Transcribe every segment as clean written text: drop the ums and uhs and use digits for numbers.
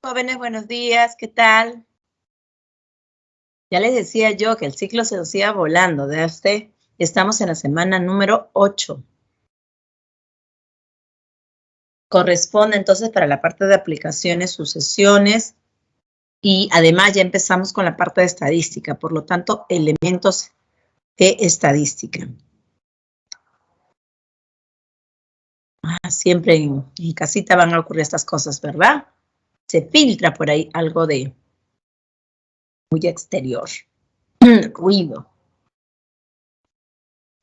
Jóvenes, buenos días, ¿qué tal? Ya les decía yo que el ciclo se nos iba volando, ¿de usted? Estamos en la semana número 8. Corresponde entonces para la parte de aplicaciones, sucesiones, y además ya empezamos con la parte de estadística, por lo tanto, elementos de estadística. Siempre en casita van a ocurrir estas cosas, ¿verdad? Se filtra por ahí algo de muy exterior. Ruido.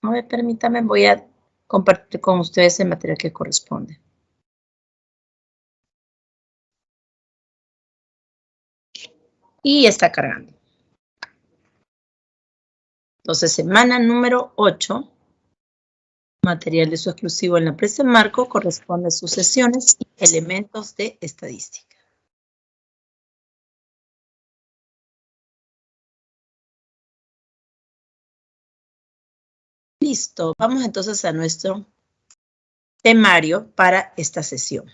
A ver, permítame, voy a compartir con ustedes el material que corresponde. Y está cargando. Entonces, semana número 8, material de uso exclusivo en la empresa en marco, corresponde a sucesiones y elementos de estadística. Listo, vamos entonces a nuestro temario para esta sesión.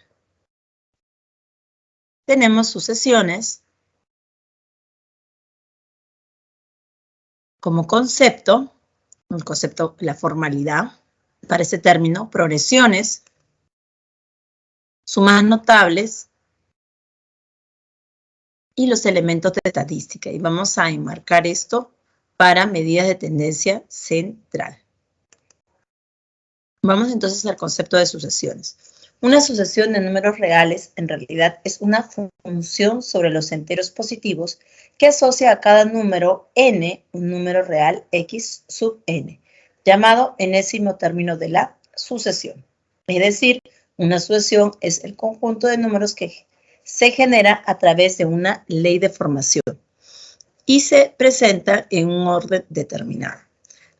Tenemos sucesiones como concepto, el concepto, la formalidad para este término, progresiones, sumas notables y los elementos de estadística. Y vamos a enmarcar esto para medidas de tendencia central. Vamos entonces al concepto de sucesiones. Una sucesión de números reales en realidad es una función sobre los enteros positivos que asocia a cada número n un número real x sub n, llamado enésimo término de la sucesión. Es decir, una sucesión es el conjunto de números que se genera a través de una ley de formación y se presenta en un orden determinado.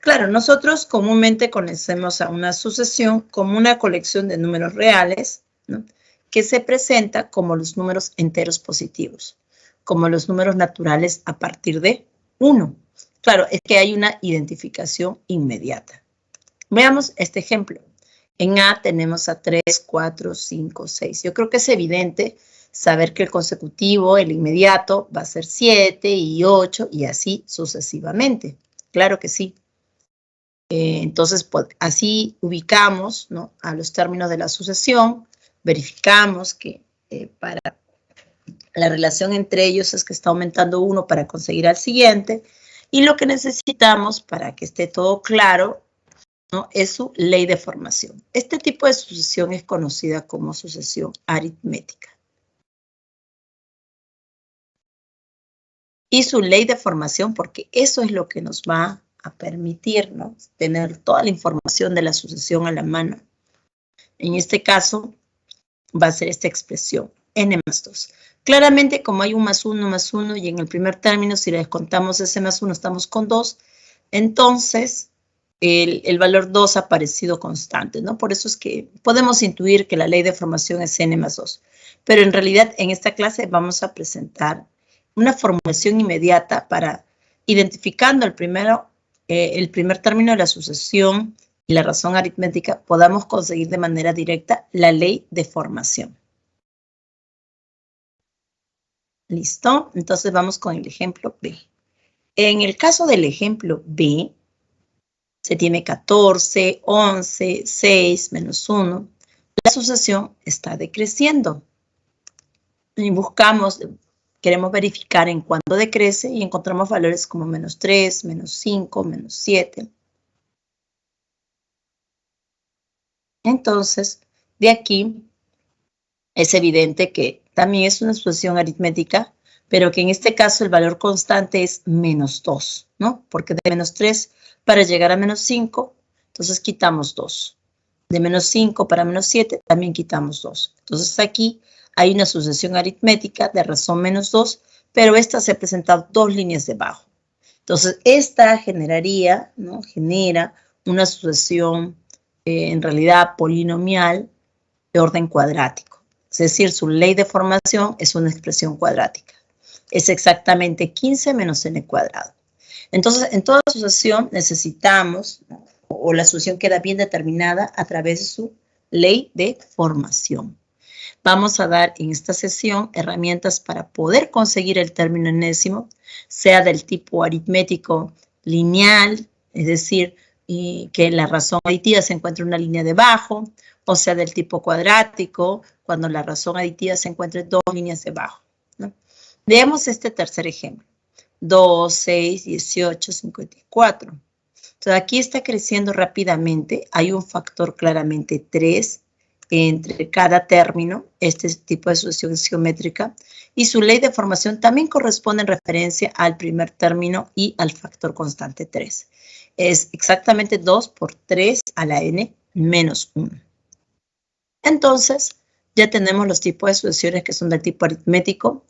Claro, nosotros comúnmente conocemos a una sucesión como una colección de números reales, ¿no?, que se presenta como los números enteros positivos, como los números naturales a partir de 1. Claro, es que hay una identificación inmediata. Veamos este ejemplo. En A tenemos a 3, 4, 5, 6. Yo creo que es evidente saber que el consecutivo, el inmediato, va a ser 7 y 8 y así sucesivamente. Claro que sí. Entonces, pues, así ubicamos, ¿no?, a los términos de la sucesión, verificamos que para la relación entre ellos es que está aumentando uno para conseguir al siguiente, y lo que necesitamos para que esté todo claro, ¿no?, es su ley de formación. Este tipo de sucesión es conocida como sucesión aritmética. Y su ley de formación, porque eso es lo que nos va a permitirnos tener toda la información de la sucesión a la mano. En este caso, va a ser esta expresión, n más 2. Claramente, como hay un más 1, y en el primer término, si le descontamos ese más 1, estamos con 2, entonces el valor 2 ha aparecido constante, ¿no? Por eso es que podemos intuir que la ley de formación es n más 2. Pero en realidad, en esta clase vamos a presentar una formulación inmediata para, identificando el primer término de la sucesión y la razón aritmética, podamos conseguir de manera directa la ley de formación. ¿Listo? Entonces vamos con el ejemplo B. En el caso del ejemplo B, se tiene 14, 11, 6, menos 1. La sucesión está decreciendo. Y queremos verificar en cuánto decrece y encontramos valores como menos 3, menos 5, menos 7. Entonces, de aquí es evidente que también es una sucesión aritmética, pero que en este caso el valor constante es menos 2, ¿no? Porque de menos 3 para llegar a menos 5, entonces quitamos 2. De menos 5 para menos 7 también quitamos 2. Entonces aquí hay una sucesión aritmética de razón menos 2, pero esta se ha presentado 2 líneas debajo. Entonces esta genera una sucesión en realidad polinomial de orden cuadrático. Es decir, su ley de formación es una expresión cuadrática. Es exactamente 15 menos n cuadrado. Entonces, en toda sucesión necesitamos, ¿no?, o la sucesión queda bien determinada a través de su ley de formación. Vamos a dar en esta sesión herramientas para poder conseguir el término enésimo, sea del tipo aritmético lineal, es decir, que la razón aditiva se encuentre en una línea debajo, o sea del tipo cuadrático, cuando la razón aditiva se encuentre en 2 líneas debajo, ¿no? Veamos este tercer ejemplo. 2, 6, 18, 54. Entonces aquí está creciendo rápidamente. Hay un factor claramente 3 entre cada término, este tipo de sucesión geométrica, y su ley de formación también corresponde en referencia al primer término y al factor constante 3. Es exactamente 2 por 3 a la n menos 1. Entonces, ya tenemos los tipos de sucesiones que son del tipo aritmético,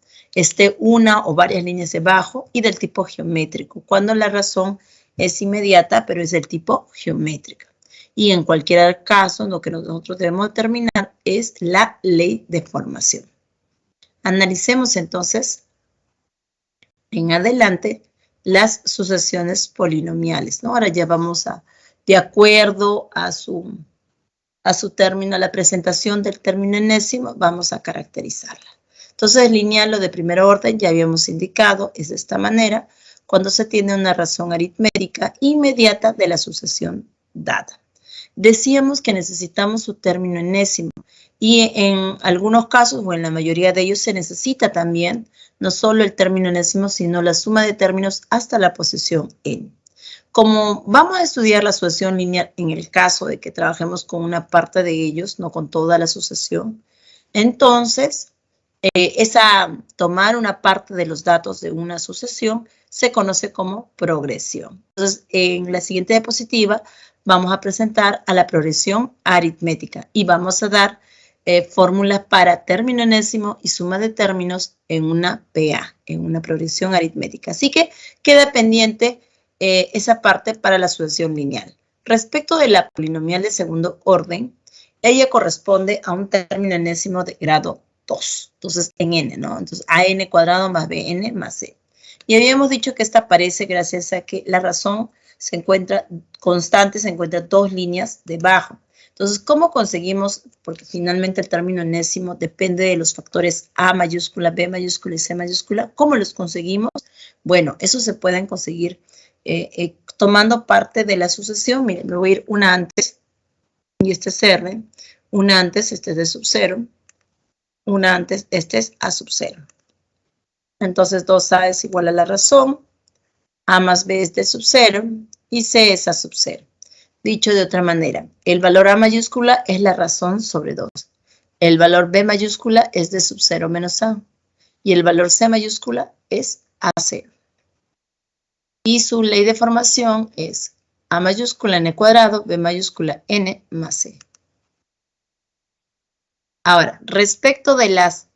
una o varias líneas debajo, y del tipo geométrico, cuando la razón es inmediata, pero es del tipo geométrica. Y en cualquier caso, lo que nosotros debemos determinar es la ley de formación. Analicemos entonces en adelante las sucesiones polinomiales, ¿no? Ahora ya vamos de acuerdo a su término, a la presentación del término enésimo, vamos a caracterizarla. Entonces, lineal o de primer orden, ya habíamos indicado, es de esta manera, cuando se tiene una razón aritmética inmediata de la sucesión dada. Decíamos que necesitamos su término enésimo y en algunos casos, o en la mayoría de ellos, se necesita también no solo el término enésimo, sino la suma de términos hasta la posición n. Como vamos a estudiar la sucesión lineal en el caso de que trabajemos con una parte de ellos, no con toda la sucesión, entonces tomar una parte de los datos de una sucesión se conoce como progresión. Entonces, en la siguiente diapositiva vamos a presentar a la progresión aritmética y vamos a dar fórmulas para término enésimo y suma de términos en una PA, en una progresión aritmética. Así que queda pendiente esa parte para la sucesión lineal. Respecto de la polinomial de segundo orden, ella corresponde a un término enésimo de grado 2. Entonces, en n, ¿no? Entonces, an cuadrado más bn más c. Y habíamos dicho que esta aparece gracias a que la razón se encuentra constante, se encuentra 2 líneas debajo. Entonces, ¿cómo conseguimos? Porque finalmente el término enésimo depende de los factores a mayúscula, b mayúscula y c mayúscula. ¿Cómo los conseguimos? Bueno, eso se pueden conseguir tomando parte de la sucesión. Miren, me voy a ir una antes, y este es R, una antes, este es de sub 0, una antes, este es a sub 0. Entonces 2a es igual a la razón, a más b es de sub 0 y c es a sub 0. Dicho de otra manera, el valor a mayúscula es la razón sobre 2. El valor b mayúscula es de sub 0 menos a. Y el valor c mayúscula es a 0. Y su ley de formación es a mayúscula n cuadrado, b mayúscula n más c. Ahora, respecto de las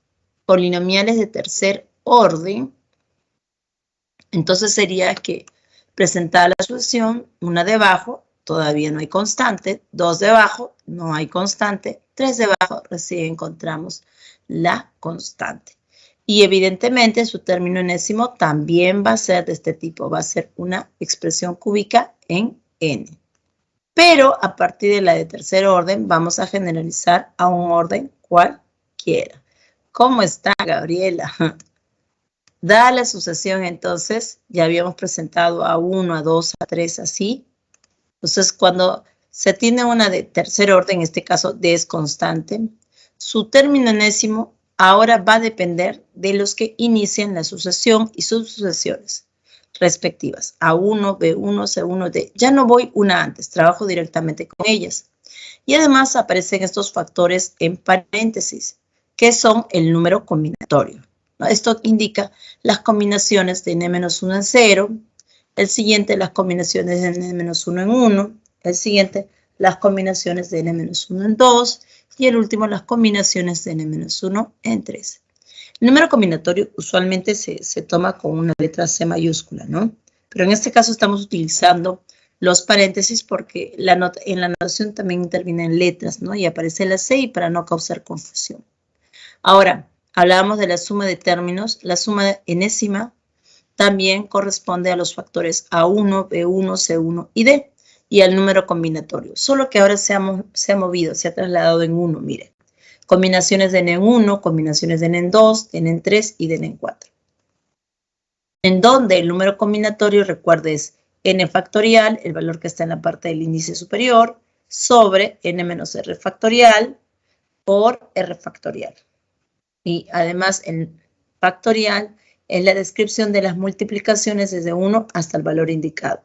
polinomiales de tercer orden, entonces sería que presentada la sucesión, una debajo, todavía no hay constante, 2 debajo, no hay constante, 3 debajo, recién encontramos la constante. Y evidentemente su término enésimo también va a ser de este tipo, va a ser una expresión cúbica en n. Pero a partir de la de tercer orden vamos a generalizar a un orden cualquiera. ¿Cómo está, Gabriela? Dada la sucesión, entonces, ya habíamos presentado a 1, a 2, a 3, así. Entonces, cuando se tiene una de tercer orden, en este caso d es constante, su término enésimo ahora va a depender de los que inician la sucesión y sus sucesiones respectivas. A1, B1, C1, D. Ya no voy una antes, trabajo directamente con ellas. Y además aparecen estos factores en paréntesis, que son el número combinatorio. Esto indica las combinaciones de n-1 en 0, el siguiente las combinaciones de n-1 en 1, el siguiente las combinaciones de n-1 en 2 y el último las combinaciones de n-1 en 3. El número combinatorio usualmente se toma con una letra C mayúscula, ¿no? Pero en este caso estamos utilizando los paréntesis porque en la notación también intervienen letras, ¿no? Y aparece la C y para no causar confusión. Ahora, hablábamos de la suma de términos. La suma enésima también corresponde a los factores A1, B1, C1 y D y al número combinatorio. Solo que ahora se ha movido, se ha trasladado en 1, miren. Combinaciones de n en 1, combinaciones de n en 2, de n en 3 y de n en 4. En donde el número combinatorio, recuerde, es n factorial, el valor que está en la parte del índice superior, sobre n menos r factorial por r factorial. Y además el factorial es la descripción de las multiplicaciones desde 1 hasta el valor indicado.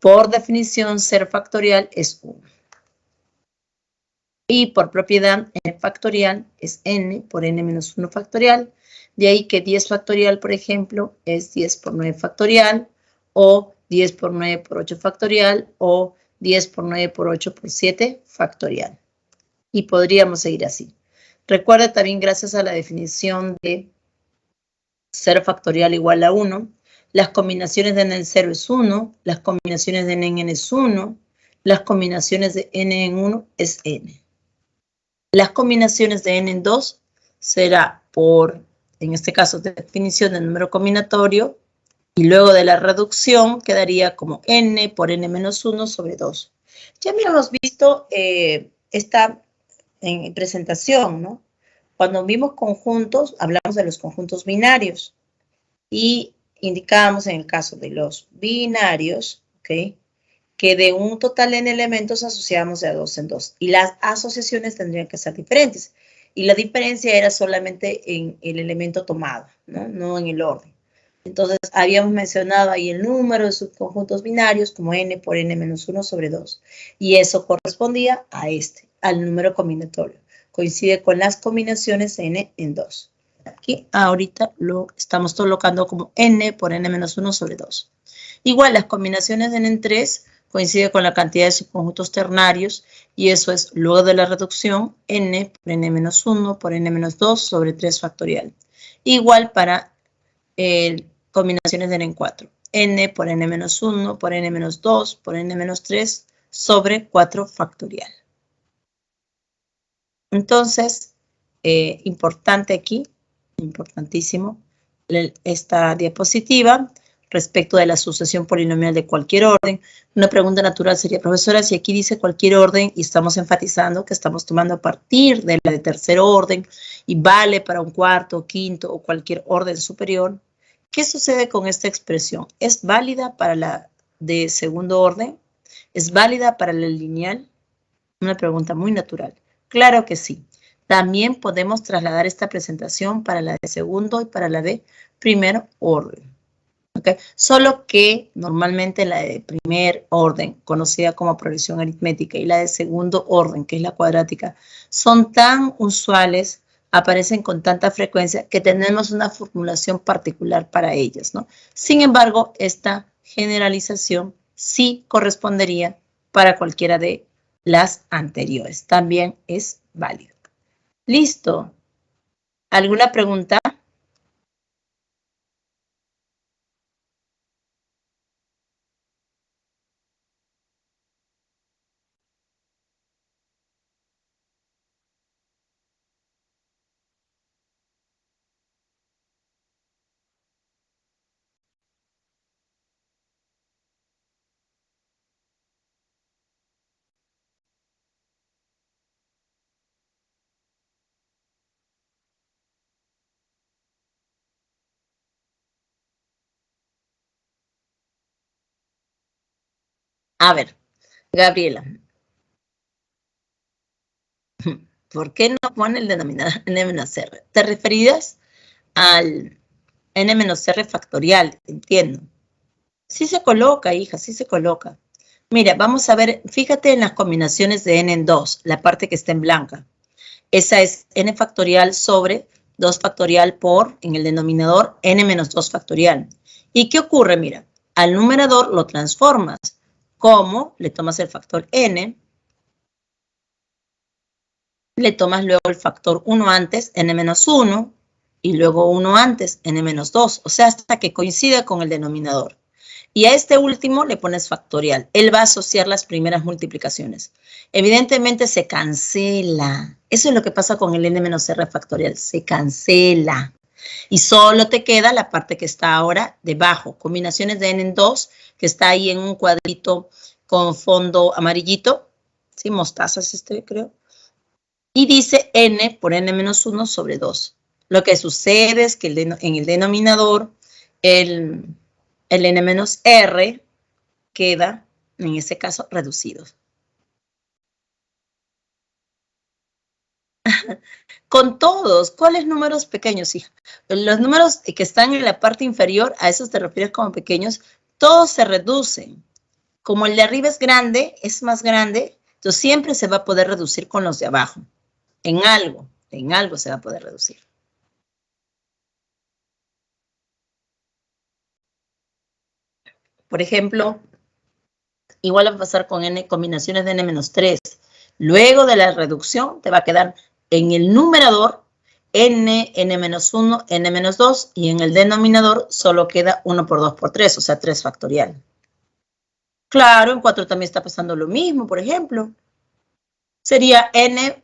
Por definición, ser factorial es 1. Y por propiedad, n factorial es n por n menos 1 factorial. De ahí que 10 factorial, por ejemplo, es 10 por 9 factorial, o 10 por 9 por 8 factorial, o 10 por 9 por 8 por 7 factorial. Y podríamos seguir así. Recuerda también, gracias a la definición de 0 factorial igual a 1, las combinaciones de n en 0 es 1, las combinaciones de n en n es 1, las combinaciones de n en 1 es n. Las combinaciones de n en 2 será por, en este caso, definición del número combinatorio, y luego de la reducción quedaría como n por n menos 1 sobre 2. Ya habíamos visto esta presentación, ¿no? Cuando vimos conjuntos, hablamos de los conjuntos binarios y indicábamos en el caso de los binarios, ¿ok?, que de un total n elementos asociamos de a 2 en 2. Y las asociaciones tendrían que ser diferentes. Y la diferencia era solamente en el elemento tomado, ¿no? No en el orden. Entonces, habíamos mencionado ahí el número de subconjuntos binarios como n por n menos 1 sobre 2. Y eso correspondía a al número combinatorio. Coincide con las combinaciones de n en 2. Aquí ahorita lo estamos colocando como n por n menos 1 sobre 2. Igual, las combinaciones de n en 3 coincide con la cantidad de subconjuntos ternarios, y eso es, luego de la reducción, n por n menos 1 por n menos 2 sobre 3 factorial. Igual para combinaciones de n en 4. N por n menos 1 por n menos 2 por n menos 3 sobre 4 factorial. Entonces, importante aquí, importantísimo, esta diapositiva respecto de la sucesión polinomial de cualquier orden. Una pregunta natural sería, profesora, si aquí dice cualquier orden y estamos enfatizando que estamos tomando a partir de la de tercer orden y vale para un cuarto, quinto o cualquier orden superior, ¿qué sucede con esta expresión? ¿Es válida para la de segundo orden? ¿Es válida para la lineal? Una pregunta muy natural. Claro que sí. También podemos trasladar esta presentación para la de segundo y para la de primer orden. ¿Okay? Solo que normalmente la de primer orden, conocida como progresión aritmética, y la de segundo orden, que es la cuadrática, son tan usuales, aparecen con tanta frecuencia, que tenemos una formulación particular para ellas, ¿no? Sin embargo, esta generalización sí correspondería para cualquiera de las anteriores. También es válido. ¿Listo? ¿Alguna pregunta? A ver, Gabriela, ¿por qué no pone el denominador n-r? ¿Te referías al n-r factorial? Entiendo. Sí se coloca, hija, sí se coloca. Mira, vamos a ver, fíjate en las combinaciones de n en 2, la parte que está en blanca. Esa es n factorial sobre 2 factorial por, en el denominador, n menos 2 factorial. ¿Y qué ocurre? Mira, al numerador lo transformas. ¿Cómo? Le tomas el factor n, le tomas luego el factor 1 antes, n menos 1, y luego 1 antes, n menos 2, o sea, hasta que coincida con el denominador. Y a este último le pones factorial. Él va a asociar las primeras multiplicaciones. Evidentemente se cancela. Eso es lo que pasa con el n menos r factorial. Se cancela. Y solo te queda la parte que está ahora debajo. Combinaciones de n en 2, que está ahí en un cuadrito con fondo amarillito. Sí, mostaza es este, creo. y dice n por n menos 1 sobre 2. Lo que sucede es que en el denominador el n menos r queda, en este caso, reducido. Con todos, ¿cuáles números pequeños, hija? Los números que están en la parte inferior, a esos te refieres como pequeños, todos se reducen. Como el de arriba es grande, es más grande, entonces siempre se va a poder reducir con los de abajo. En algo se va a poder reducir. Por ejemplo, igual va a pasar con n combinaciones de n-3. Luego de la reducción te va a quedar en el numerador n, n-1, n-2 y en el denominador solo queda 1 por 2 por 3, o sea, 3 factorial. Claro, en 4 también está pasando lo mismo, por ejemplo. Sería n,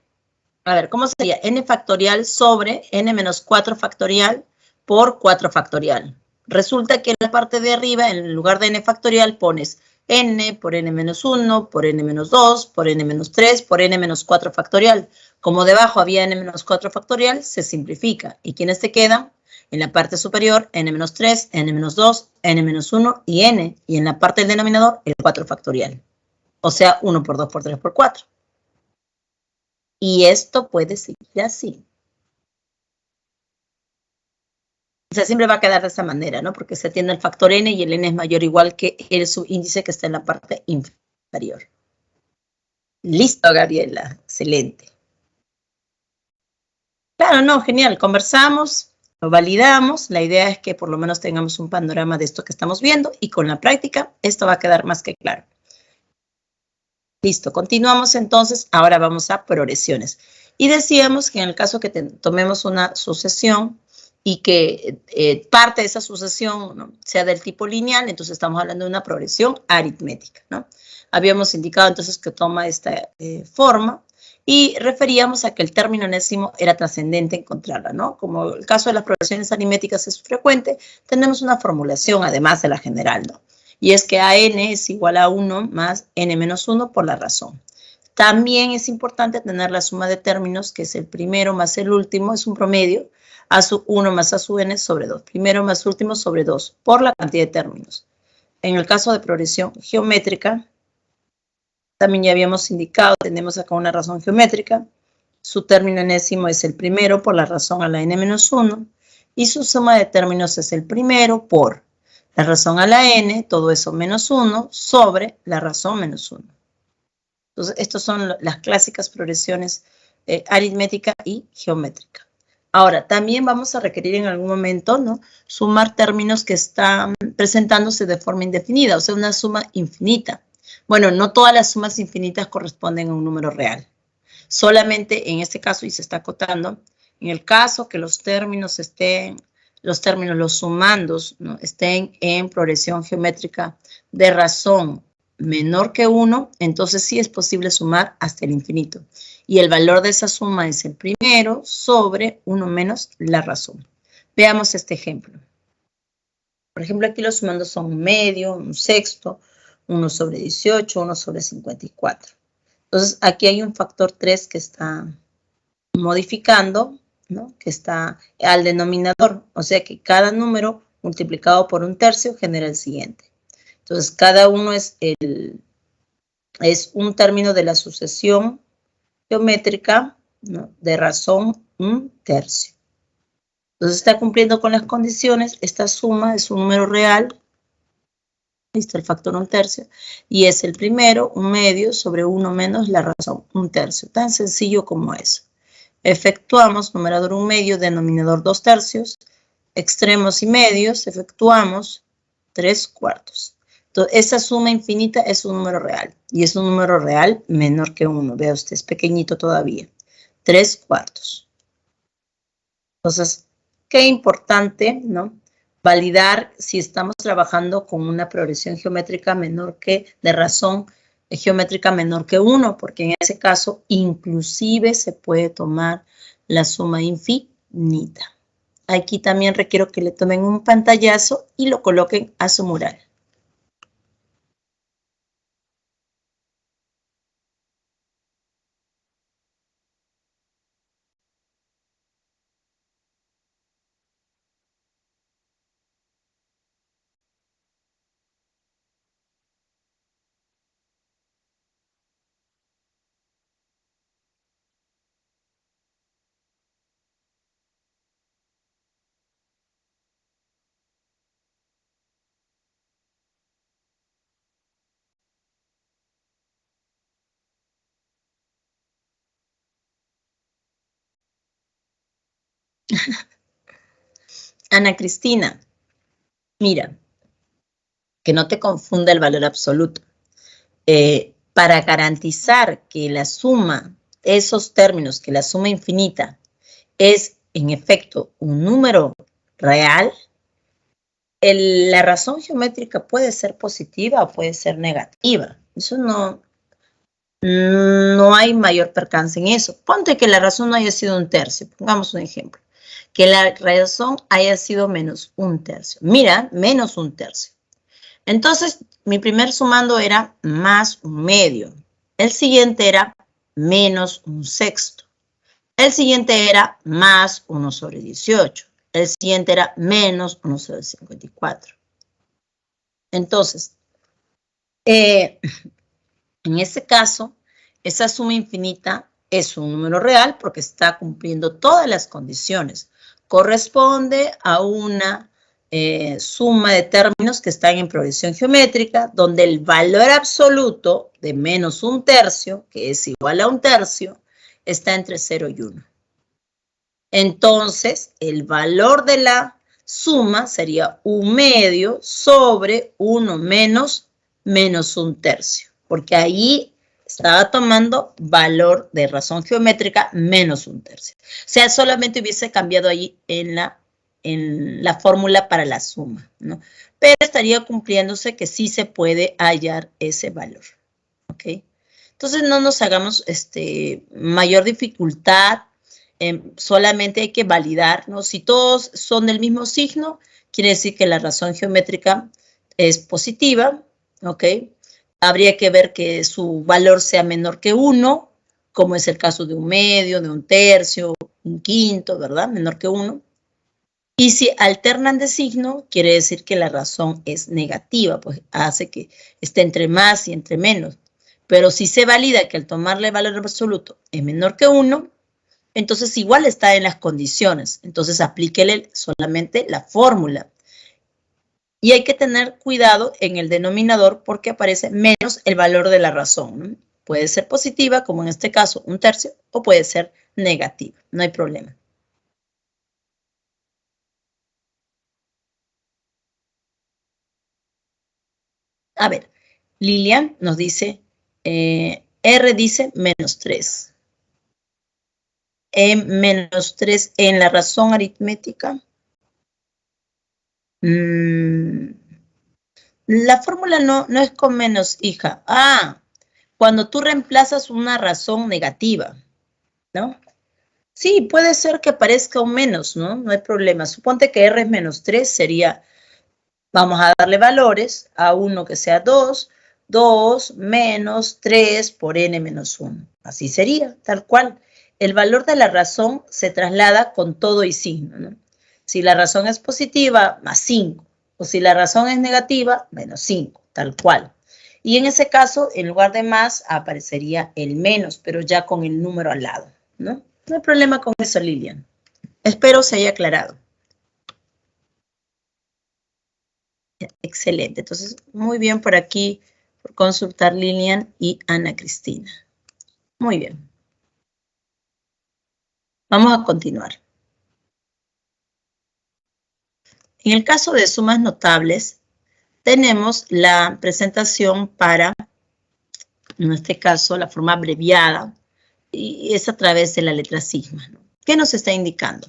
a ver, ¿cómo sería? N factorial sobre n menos 4 factorial por 4 factorial. Resulta que en la parte de arriba, en lugar de n factorial, pones n por n menos 1, por n menos 2, por n menos 3, por n menos 4 factorial. Como debajo había n menos 4 factorial, se simplifica. ¿Y quiénes te quedan? En la parte superior, n menos 3, n menos 2, n menos 1 y n. Y en la parte del denominador, el 4 factorial. O sea, 1 por 2 por 3 por 4. Y esto puede seguir así. O sea, siempre va a quedar de esa manera, ¿no? Porque se tiene el factor n y el n es mayor o igual que el subíndice que está en la parte inferior. Listo, Gabriela. Excelente. Claro, no, genial. Conversamos, lo validamos. La idea es que por lo menos tengamos un panorama de esto que estamos viendo y con la práctica esto va a quedar más que claro. Listo, continuamos entonces. Ahora vamos a progresiones. Y decíamos que en el caso que tomemos una sucesión y que parte de esa sucesión, ¿no?, sea del tipo lineal, entonces estamos hablando de una progresión aritmética, ¿no? Habíamos indicado entonces que toma esta forma y referíamos a que el término enésimo era trascendente encontrarla, ¿no? Como el caso de las progresiones aritméticas es frecuente, tenemos una formulación además de la general, ¿no? Y es que AN es igual a 1 más N menos 1 por la razón. También es importante tener la suma de términos, que es el primero más el último, es un promedio, a su 1 más a su n sobre 2. Primero más último sobre 2, por la cantidad de términos. En el caso de progresión geométrica, también ya habíamos indicado, tenemos acá una razón geométrica. Su término enésimo es el primero por la razón a la n menos 1. Y su suma de términos es el primero por la razón a la n, todo eso menos 1, sobre la razón menos 1. Entonces, estas son las clásicas progresiones aritmética y geométrica. Ahora, también vamos a requerir en algún momento, ¿no?, sumar términos que están presentándose de forma indefinida, o sea, una suma infinita. Bueno, no todas las sumas infinitas corresponden a un número real. Solamente en este caso, y se está acotando, en el caso que los términos, los sumandos, ¿no?, estén en progresión geométrica de razón menor que 1, entonces sí es posible sumar hasta el infinito. Y el valor de esa suma es el primero sobre 1 menos la razón. Veamos este ejemplo. Por ejemplo, aquí los sumandos son un medio, un sexto, 1 sobre 18, 1 sobre 54. Entonces, aquí hay un factor 3 que está modificando, ¿no?, que está al denominador. O sea que cada número multiplicado por un tercio genera el siguiente. Entonces, cada uno es un término de la sucesión geométrica, ¿no?, de razón un tercio. Entonces, está cumpliendo con las condiciones. Esta suma es un número real. Listo, el factor un tercio. Y es el primero, un medio, sobre 1 menos la razón, un tercio. Tan sencillo como eso. Efectuamos numerador un medio, denominador 2 tercios. Extremos y medios, efectuamos 3 cuartos. Entonces, esa suma infinita es un número real. Y es un número real menor que 1. Vea usted, es pequeñito todavía. 3 cuartos. Entonces, qué importante, ¿no?, validar si estamos trabajando con una progresión geométrica menor que, de razón geométrica menor que 1, porque en ese caso inclusive se puede tomar la suma infinita. Aquí también requiero que le tomen un pantallazo y lo coloquen a su mural. Ana Cristina, mira, que no te confunda el valor absoluto. Para garantizar que la suma, esos términos, que la suma infinita es en efecto un número real, la razón geométrica puede ser positiva o puede ser negativa. Eso no hay mayor percance en eso. Ponte que la razón no haya sido un tercio, pongamos un ejemplo. Que la razón haya sido menos un tercio. Mira, menos un tercio. Entonces, mi primer sumando era más un medio. El siguiente era menos un sexto. El siguiente era más 1 sobre 18. El siguiente era menos 1 sobre 54. Entonces, en este caso, esa suma infinita es un número real porque está cumpliendo todas las condiciones. Corresponde a una suma de términos que están en progresión geométrica, donde el valor absoluto de menos un tercio, que es igual a un tercio, está entre 0 y 1. Entonces, el valor de la suma sería un medio sobre 1 menos un tercio, porque ahí estaba tomando valor de razón geométrica menos un tercio. O sea, solamente hubiese cambiado ahí en la fórmula para la suma, ¿no? Pero estaría cumpliéndose que sí se puede hallar ese valor, ¿ok? Entonces no nos hagamos mayor dificultad, solamente hay que validar, ¿no? Si todos son del mismo signo, quiere decir que la razón geométrica es positiva, ¿ok? Habría que ver que su valor sea menor que 1, como es el caso de un medio, de un tercio, un quinto, ¿verdad? Menor que 1. Y si alternan de signo, quiere decir que la razón es negativa, pues hace que esté entre más y entre menos. Pero si se valida que al tomarle valor absoluto es menor que 1, entonces igual está en las condiciones. Entonces aplíquele solamente la fórmula. Y hay que tener cuidado en el denominador porque aparece menos el valor de la razón, ¿no? Puede ser positiva, como en este caso, un tercio, o puede ser negativa. No hay problema. A ver, Lilian nos dice, R dice menos 3. Menos 3 en la razón aritmética. La fórmula no es con menos, hija. Cuando tú reemplazas una razón negativa, ¿no? Sí, puede ser que aparezca un menos, ¿no? No hay problema. Suponte que R es menos 3, sería, vamos a darle valores a uno que sea 2, 2 menos 3 por n menos 1. Así sería, tal cual. El valor de la razón se traslada con todo y signo, ¿no? Si la razón es positiva, más 5. O si la razón es negativa, menos 5, tal cual. Y en ese caso, en lugar de más, aparecería el menos, pero ya con el número al lado, ¿no? No hay problema con eso, Lilian. Espero se haya aclarado. Excelente. Entonces, muy bien por aquí, por consultar Lilian y Ana Cristina. Muy bien. Vamos a continuar. En el caso de sumas notables, tenemos la presentación para, en este caso, la forma abreviada, y es a través de la letra sigma, ¿no? ¿Qué nos está indicando?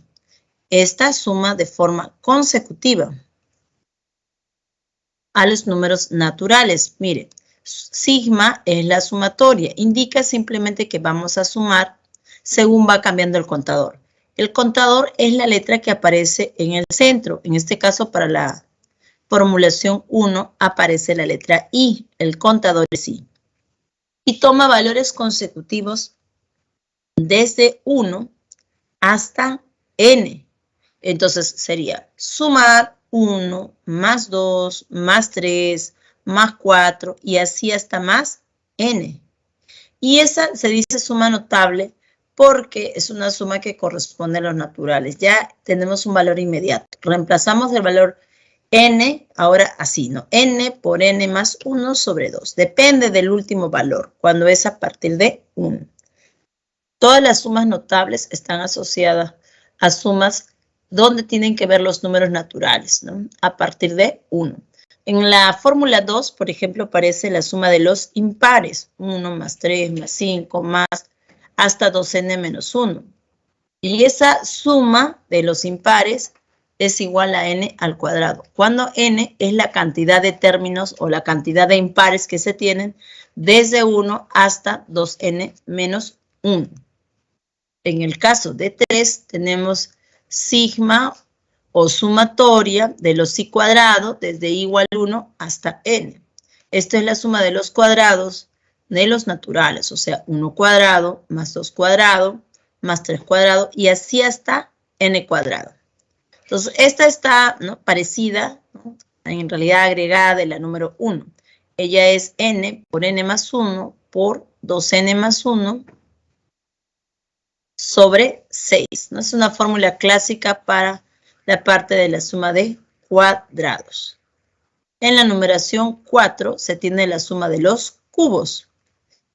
Esta suma de forma consecutiva a los números naturales. Mire, sigma es la sumatoria, indica simplemente que vamos a sumar según va cambiando el contador. El contador es la letra que aparece en el centro. En este caso, para la formulación 1 aparece la letra I, el contador es I. Y toma valores consecutivos desde 1 hasta n. Entonces sería sumar 1 más 2 más 3 más 4 y así hasta más n. Y esa se dice suma notable porque es una suma que corresponde a los naturales. Ya tenemos un valor inmediato. Reemplazamos el valor n, ahora así, ¿no? N por n más 1 sobre 2. Depende del último valor, cuando es a partir de 1. Todas las sumas notables están asociadas a sumas donde tienen que ver los números naturales, ¿no? A partir de 1. En la fórmula 2, por ejemplo, aparece la suma de los impares. 1 más 3 más 5 más hasta 2n menos 1. Y esa suma de los impares es igual a n al cuadrado, cuando n es la cantidad de términos o la cantidad de impares que se tienen desde 1 hasta 2n menos 1. En el caso de 3 tenemos sigma o sumatoria de los i cuadrado desde i igual 1 hasta n. Esta es la suma de los cuadrados de los naturales, o sea, 1 cuadrado más 2 cuadrado más 3 cuadrado y así hasta n cuadrado. Entonces, esta está, ¿no?, parecida, ¿no?, en realidad agregada de la número 1. Ella es n por n más 1 por 2n más 1 sobre 6. ¿No? Es una fórmula clásica para la parte de la suma de cuadrados. En la numeración 4 se tiene la suma de los cubos.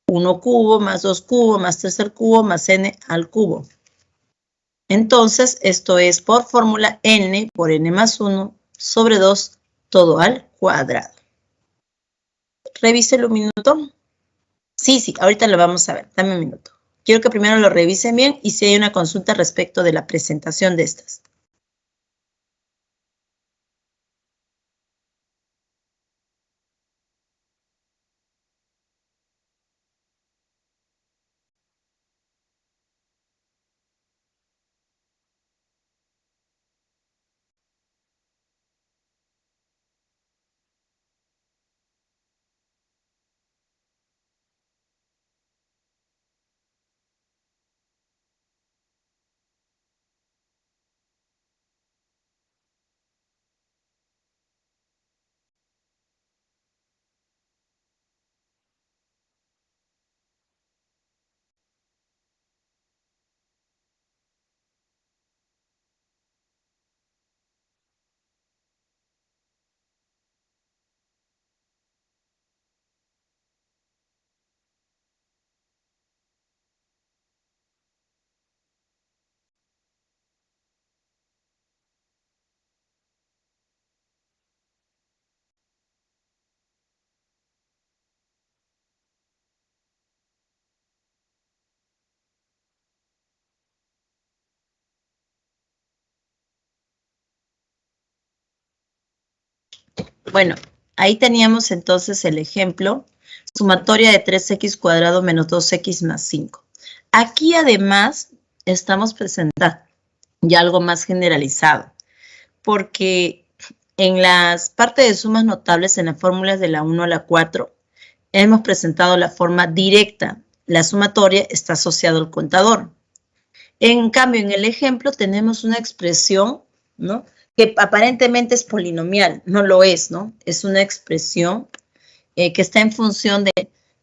1 cubo más 2 cubo más 3 al cubo más n al cubo. Entonces, esto es por fórmula n por n más 1 sobre 2 todo al cuadrado. Revíselo un minuto. Sí, ahorita lo vamos a ver. Dame un minuto. Quiero que primero lo revisen bien y si hay una consulta respecto de la presentación de estas. Bueno, ahí teníamos entonces el ejemplo, sumatoria de 3x cuadrado menos 2x más 5. Aquí además estamos presentando ya algo más generalizado, porque en las partes de sumas notables, en las fórmulas de la 1 a la 4, hemos presentado la forma directa. La sumatoria está asociada al contador. En cambio, en el ejemplo tenemos una expresión, ¿no?, que aparentemente es polinomial, no lo es, ¿no? Es una expresión que está en función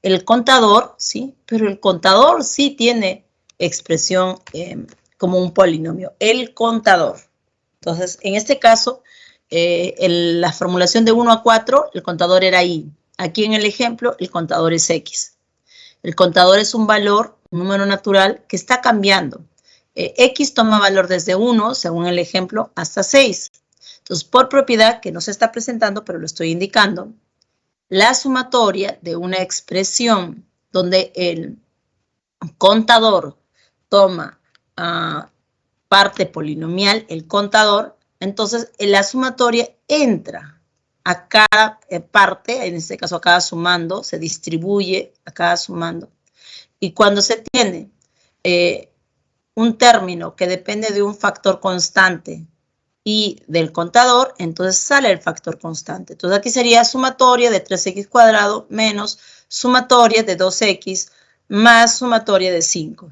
del contador, ¿sí? Pero el contador sí tiene expresión como un polinomio, el contador. Entonces, en este caso, la formulación de 1 a 4, el contador era i. Aquí en el ejemplo, el contador es x. El contador es un valor, un número natural, que está cambiando. X toma valor desde 1, según el ejemplo, hasta 6. Entonces, por propiedad, que no se está presentando, pero lo estoy indicando, la sumatoria de una expresión donde el contador toma parte polinomial, el contador, entonces la sumatoria entra a cada parte, en este caso a cada sumando, se distribuye a cada sumando. Y cuando se tiene un término que depende de un factor constante y del contador, entonces sale el factor constante. Entonces aquí sería sumatoria de 3x cuadrado menos sumatoria de 2x más sumatoria de 5.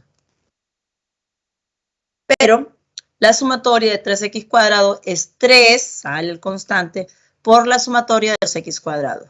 Pero la sumatoria de 3x cuadrado es 3, sale el constante, por la sumatoria de 2x cuadrado.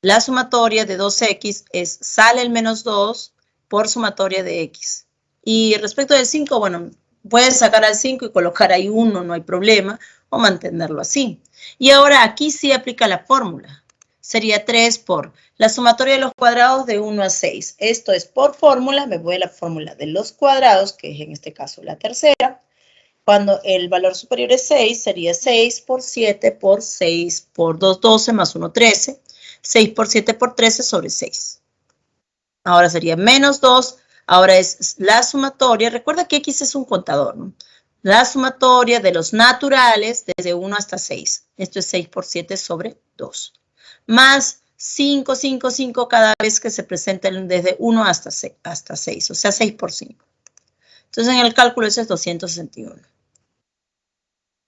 La sumatoria de 2x es, sale el menos 2 por sumatoria de x. Y respecto del 5, bueno, puedes sacar al 5 y colocar ahí 1, no hay problema, o mantenerlo así. Y ahora aquí sí aplica la fórmula. Sería 3 por la sumatoria de los cuadrados de 1 a 6. Esto es por fórmula, me voy a la fórmula de los cuadrados, que es en este caso la tercera. Cuando el valor superior es 6, sería 6 por 7 por 6 por 2, 12 más 1, 13. 6 por 7 por 13 sobre 6. Ahora sería menos 2. Ahora es la sumatoria. Recuerda que X es un contador, ¿no? La sumatoria de los naturales desde 1 hasta 6. Esto es 6 por 7 sobre 2. Más 5, 5, 5 cada vez que se presenten desde 1 hasta 6. O sea, 6 por 5. Entonces, en el cálculo eso es 261.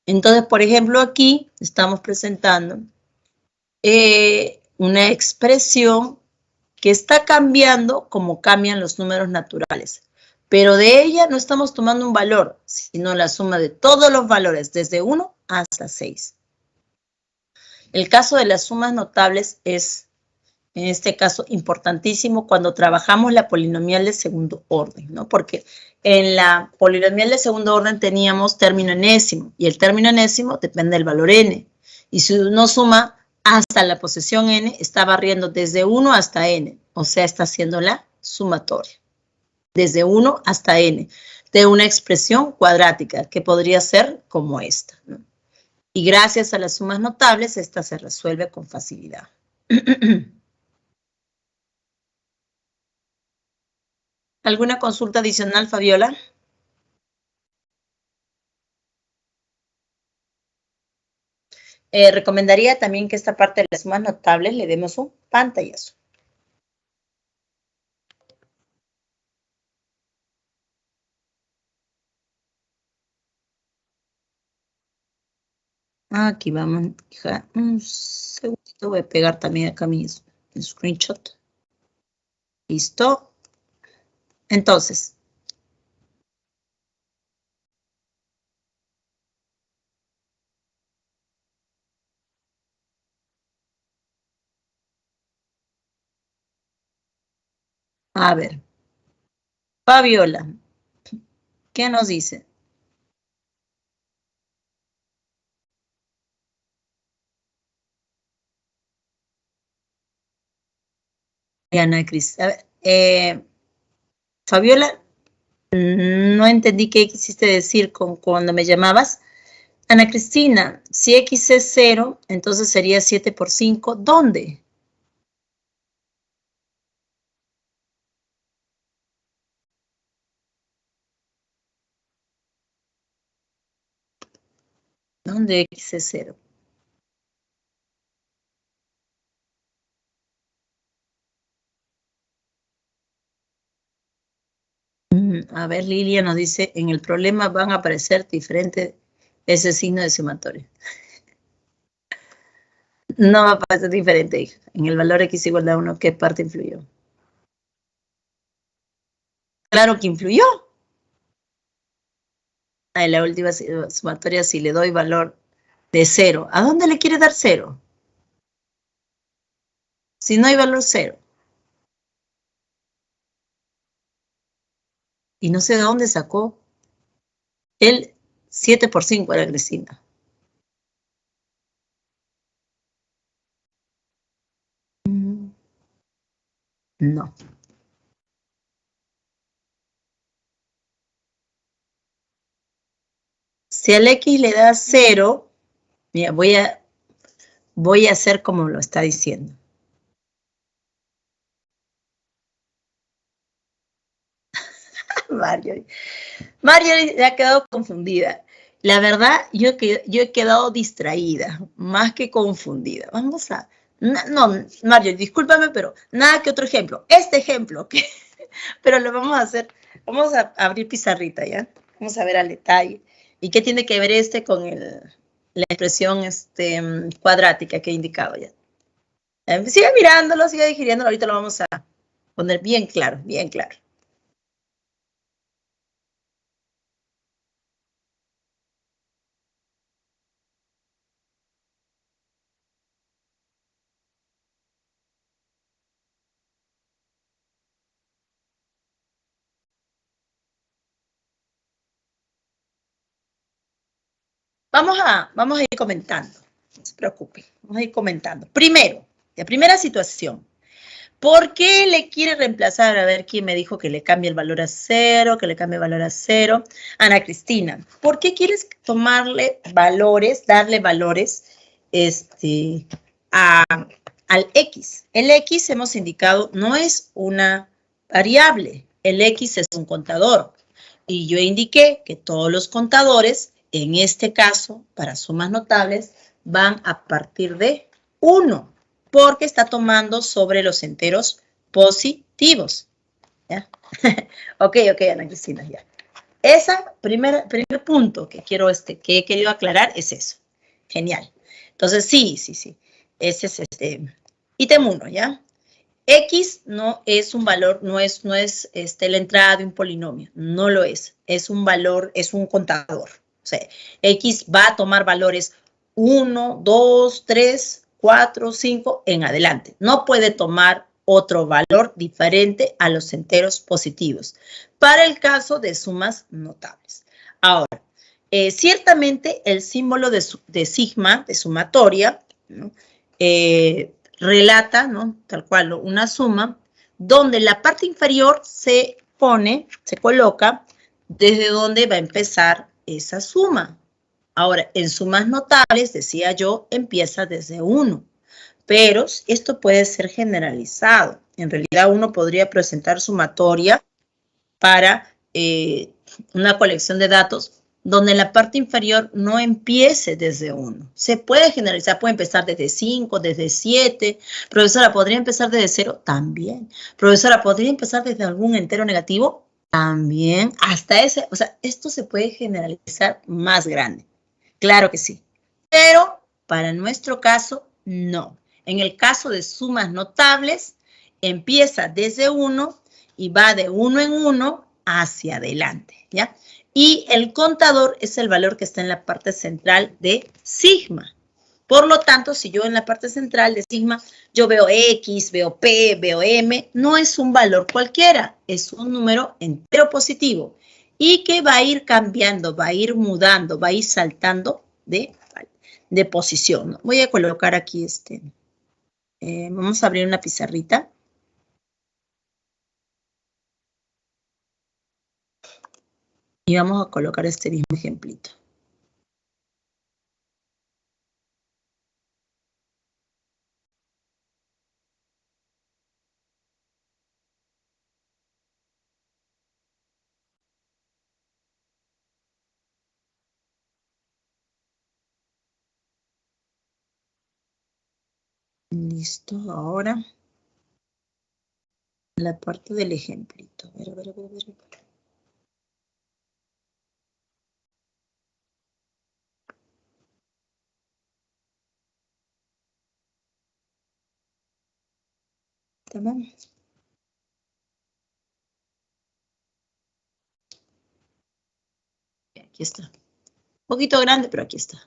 Entonces, por ejemplo, aquí estamos presentando una expresión que está cambiando como cambian los números naturales. Pero de ella no estamos tomando un valor, sino la suma de todos los valores, desde 1 hasta 6. El caso de las sumas notables es, en este caso, importantísimo cuando trabajamos la polinomial de segundo orden, ¿no? Porque en la polinomial de segundo orden teníamos término enésimo, y el término enésimo depende del valor n. Y si uno suma hasta la posesión n, está barriendo desde 1 hasta n, o sea, está haciendo la sumatoria. Desde 1 hasta n, de una expresión cuadrática, que podría ser como esta, ¿no? Y gracias a las sumas notables, esta se resuelve con facilidad. ¿Alguna consulta adicional, Fabiola? Recomendaría también que esta parte de las sumas notables le demos un pantallazo. Aquí vamos, un segundito, voy a pegar también acá mi screenshot. Listo. Entonces, a ver, Fabiola, ¿qué nos dice? Ana Cris, a ver, Fabiola, no entendí qué quisiste decir cuando me llamabas. Ana Cristina, si X es 0, entonces sería 7 por 5. ¿Dónde? ¿Dónde X es 0? A ver, Lilia nos dice, en el problema van a aparecer diferentes ese signo de sumatorio. No va a aparecer diferente, hija. En el valor X igual a 1, ¿qué parte influyó? Claro que influyó. En la última sumatoria, si le doy valor de 0, ¿a dónde le quiere dar 0? Si no hay valor 0. Y no sé de dónde sacó el 7 por 5 era Cristina. No. Si al X le da 0, mira, voy a hacer como lo está diciendo. Marjorie ya ha quedado confundida. La verdad, yo he quedado distraída, más que confundida. Vamos a... No, Marjorie, discúlpame, pero nada que otro ejemplo. Este ejemplo, pero lo vamos a hacer. Vamos a abrir pizarrita, ¿ya? Vamos a ver al detalle. ¿Y qué tiene que ver con la expresión cuadrática que he indicado ya? Siga mirándolo, siga digiriéndolo. Ahorita lo vamos a poner bien claro, bien claro. Vamos a ir comentando, no se preocupen, vamos a ir comentando. Primero, la primera situación, ¿Por qué le quiere reemplazar? A ver, ¿quién me dijo que le cambie el valor a 0, que le cambie el valor a 0? Ana Cristina, ¿por qué quieres tomarle valores, darle valores al X? El X, hemos indicado, no es una variable. El X es un contador. Y yo indiqué que todos los contadores, en este caso, para sumas notables, van a partir de 1, porque está tomando sobre los enteros positivos. ¿Ya? Ok, Ana Cristina, ya. Ese primer punto que he querido aclarar es eso. Genial. Entonces, sí. Ese es ítem 1, ¿ya? X no es un valor, no es la entrada de un polinomio, no lo es. Es un valor, es un contador. O sea, X va a tomar valores 1, 2, 3, 4, 5 en adelante. No puede tomar otro valor diferente a los enteros positivos para el caso de sumas notables. Ahora, ciertamente el símbolo de sigma, de sumatoria, ¿no? Relata, ¿no? Tal cual, ¿no? Una suma donde la parte inferior se coloca desde donde va a empezar esa suma. Ahora, en sumas notables, decía yo, empieza desde 1. Pero esto puede ser generalizado. En realidad, uno podría presentar sumatoria para una colección de datos donde la parte inferior no empiece desde 1. Se puede generalizar, puede empezar desde 5, desde 7. Profesora, ¿podría empezar desde 0? También. Profesora, ¿podría empezar desde algún entero negativo? También. Hasta ese, o sea, esto se puede generalizar más grande. Claro que sí. Pero para nuestro caso, no. En el caso de sumas notables, empieza desde 1 y va de 1 en 1 hacia adelante, ¿ya? Y el contador es el valor que está en la parte central de sigma. Por lo tanto, si yo en la parte central de sigma, yo veo X, veo P, veo M, no es un valor cualquiera, es un número entero positivo y que va a ir cambiando, va a ir mudando, va a ir saltando de posición, ¿no? Voy a colocar aquí vamos a abrir una pizarrita. Y vamos a colocar este mismo ejemplito. Listo, ahora la parte del ejemplito. A ver. ¿Tamam? Aquí está. Un poquito grande, pero aquí está.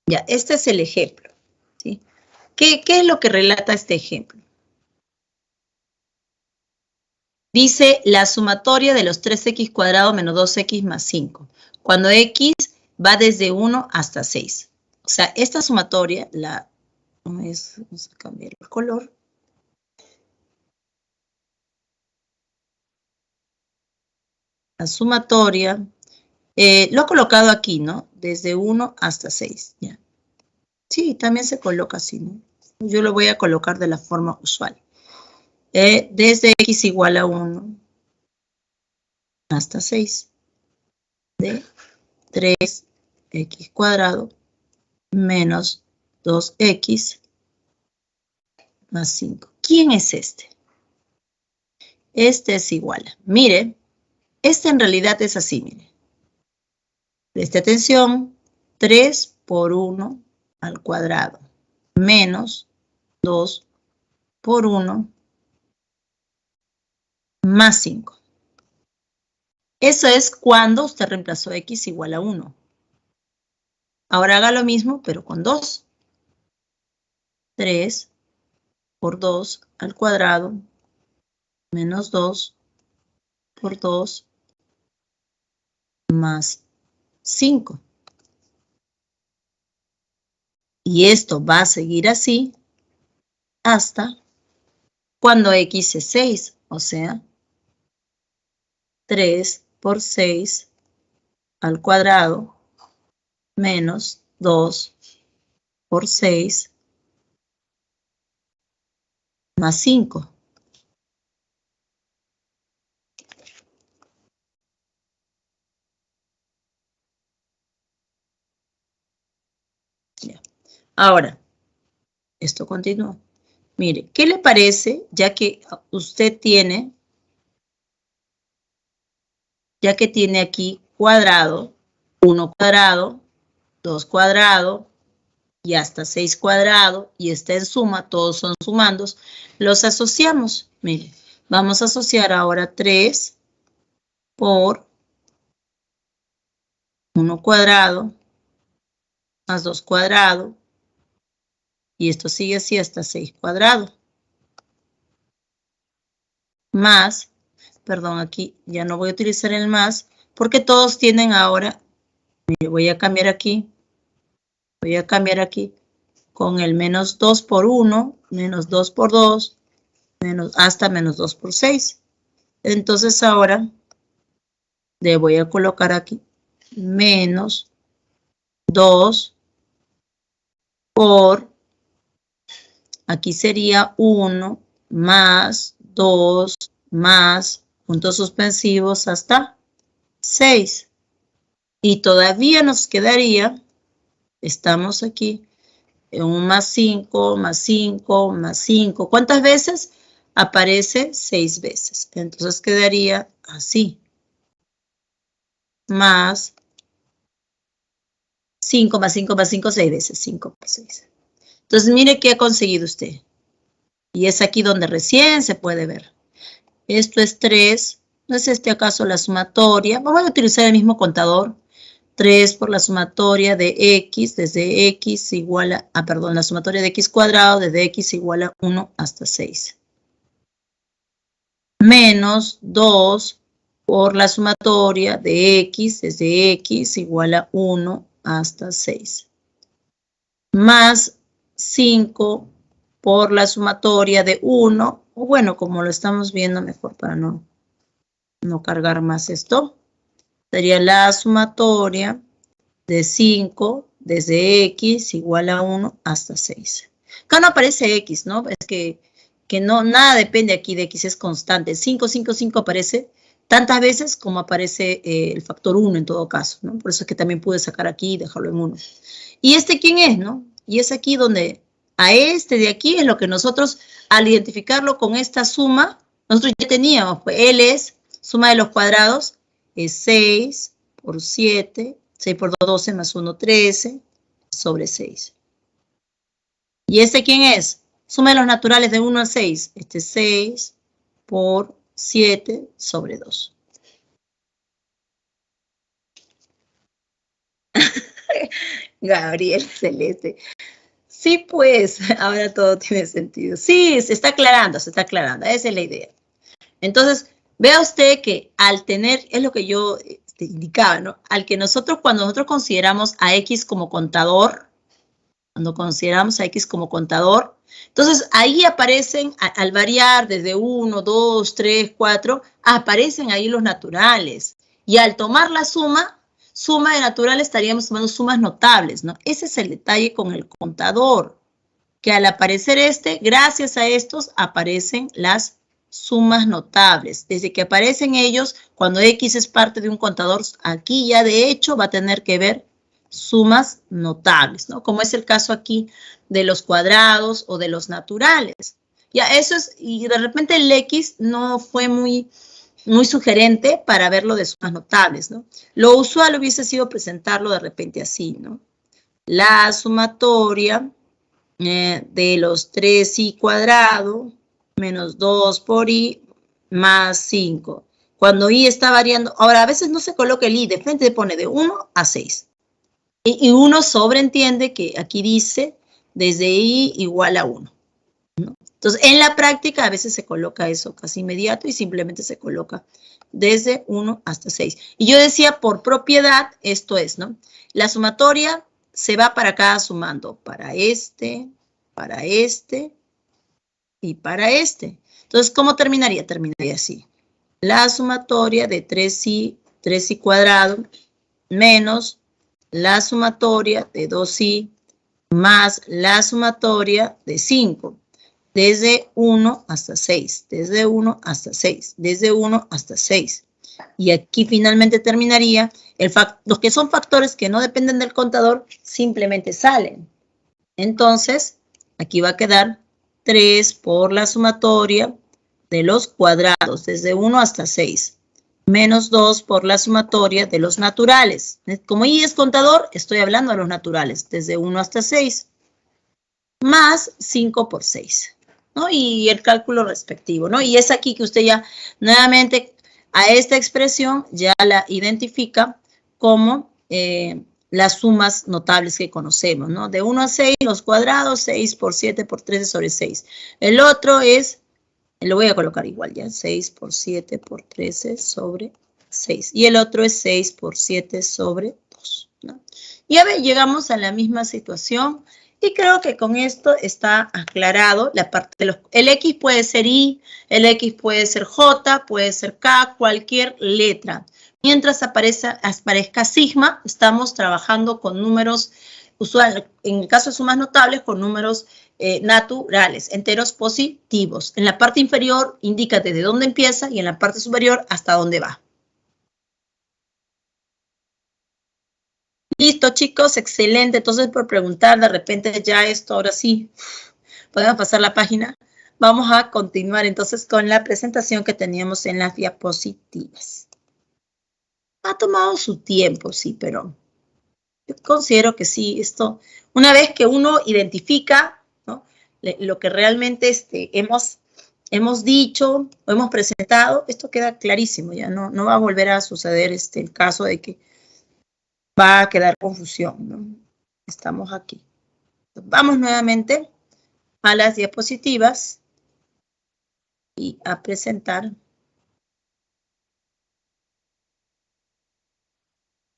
Ya, este es el ejemplo. ¿Sí? ¿Qué es lo que relata este ejemplo? Dice la sumatoria de los 3x cuadrado menos 2x más 5. Cuando x va desde 1 hasta 6. O sea, esta sumatoria, vamos a cambiar el color. La sumatoria, lo he colocado aquí, ¿no? Desde 1 hasta 6, ¿ya? Sí, también se coloca así, ¿no? Yo lo voy a colocar de la forma usual. Desde x igual a 1 hasta 6 de 3x cuadrado menos 2x más 5. ¿Quién es este? Este es igual. Mire, este en realidad es así, mire. Preste atención, 3 por 1 al cuadrado menos 2 por 1 más 5. Eso es cuando usted reemplazó x igual a 1. Ahora haga lo mismo, pero con 2. 3 por 2 al cuadrado menos 2 por 2 más 5. Y esto va a seguir así hasta cuando x es 6, o sea, 3 por 6 al cuadrado menos 2 por 6 más 5. Ya. Ahora, esto continúa. Mire, ¿qué le parece? Ya que usted tiene, aquí cuadrado, 1 cuadrado, 2 cuadrado y hasta 6 cuadrado, y está en suma, todos son sumandos, los asociamos. Mire, vamos a asociar ahora 3 por 1 cuadrado más 2 cuadrado, y esto sigue así hasta 6 cuadrado. Más, perdón, aquí ya no voy a utilizar el más, porque todos tienen ahora, mire, voy a cambiar aquí con el menos 2 por 1, menos 2 por 2, hasta menos 2 por 6. Entonces ahora le voy a colocar aquí menos 2 por, aquí sería 1 más 2 más puntos suspensivos hasta 6. Y todavía nos quedaría, estamos aquí, en un más 5, más 5, más 5. ¿Cuántas veces? Aparece 6 veces. Entonces quedaría así. Más 5, más 5, más 5, 6 veces. 5 por 6. Entonces mire qué ha conseguido usted. Y es aquí donde recién se puede ver. Esto es 3. ¿No es este acaso la sumatoria? Vamos a utilizar el mismo contador. 3 por la sumatoria de x desde x igual a, perdón, la sumatoria de x cuadrado desde x igual a 1 hasta 6. Menos 2 por la sumatoria de x desde x igual a 1 hasta 6. Más 5 por la sumatoria de 1, o bueno, como lo estamos viendo mejor para no cargar más esto. Sería la sumatoria de 5 desde x igual a 1 hasta 6. Acá no aparece x, ¿no? Es que no, nada depende aquí de x, es constante. 5, 5, 5 aparece tantas veces como aparece el factor 1 en todo caso, ¿no? Por eso es que también pude sacar aquí y dejarlo en 1. ¿Y este quién es, no? Y es aquí donde, a este de aquí es lo que nosotros, al identificarlo con esta suma, nosotros ya teníamos, pues él es suma de los cuadrados, es 6 por 7, 6 por 2, 12 más 1, 13, sobre 6. ¿Y este quién es? Suma de los naturales de 1 a 6. Este es 6 por 7 sobre 2. Gabriel Celeste. Sí, pues, ahora todo tiene sentido. Sí, se está aclarando, esa es la idea. Entonces, vea usted que al tener, es lo que yo indicaba, ¿no? Cuando nosotros consideramos a X como contador, entonces ahí aparecen, al variar desde 1, 2, 3, 4, aparecen ahí los naturales. Y al tomar la suma de naturales estaríamos tomando sumas notables, ¿no? Ese es el detalle con el contador, que al aparecer gracias a estos aparecen las sumas notables. Desde que aparecen ellos, cuando X es parte de un contador, aquí ya de hecho va a tener que ver sumas notables, ¿no? Como es el caso aquí de los cuadrados o de los naturales. Ya eso es, y de repente el X no fue muy sugerente para verlo de sumas notables, ¿no? Lo usual hubiese sido presentarlo de repente así, ¿no? La sumatoria de los 3i cuadrado menos 2 por i más 5. Cuando i está variando, ahora a veces no se coloca el i, de frente pone de 1 a 6. Y uno sobreentiende que aquí dice desde i igual a 1, ¿no? Entonces, en la práctica a veces se coloca eso casi inmediato y simplemente se coloca desde 1 hasta 6. Y yo decía, por propiedad, esto es, ¿no? La sumatoria se va para cada sumando, para este y para este. Entonces, ¿cómo terminaría? Terminaría así. La sumatoria de 3i cuadrado menos la sumatoria de 2i más la sumatoria de 5. Desde 1 hasta 6, desde 1 hasta 6, desde 1 hasta 6. Y aquí finalmente terminaría, los que son factores que no dependen del contador simplemente salen. Entonces, aquí va a quedar 3 por la sumatoria de los cuadrados, desde 1 hasta 6, menos 2 por la sumatoria de los naturales. Como I es contador, estoy hablando de los naturales, desde 1 hasta 6, más 5 por 6. ¿No? Y el cálculo respectivo, ¿no? Y es aquí que usted ya nuevamente a esta expresión ya la identifica como las sumas notables que conocemos, ¿no? De 1 a 6, los cuadrados, 6 por 7 por 13 sobre 6. El otro es, lo voy a colocar igual ya, 6 por 7 por 13 sobre 6. Y el otro es 6 por 7 sobre 2, ¿no? Y a ver, llegamos a la misma situación. Y creo que con esto está aclarado la parte de los... El X puede ser I, el X puede ser J, puede ser K, cualquier letra. Mientras aparezca sigma, estamos trabajando con números usuales, en el caso de sumas notables, con números naturales, enteros positivos. En la parte inferior indica desde dónde empieza y en la parte superior hasta dónde va. Listo, chicos, excelente. Entonces, por preguntar, de repente ya esto, ahora sí, podemos pasar la página. Vamos a continuar entonces con la presentación que teníamos en las diapositivas. Ha tomado su tiempo, sí, pero yo considero que sí, esto, una vez que uno identifica, ¿no?, lo que realmente hemos dicho o hemos presentado, esto queda clarísimo, ya no va a volver a suceder el caso de que va a quedar confusión, ¿no? Estamos aquí. Vamos nuevamente a las diapositivas y a presentar.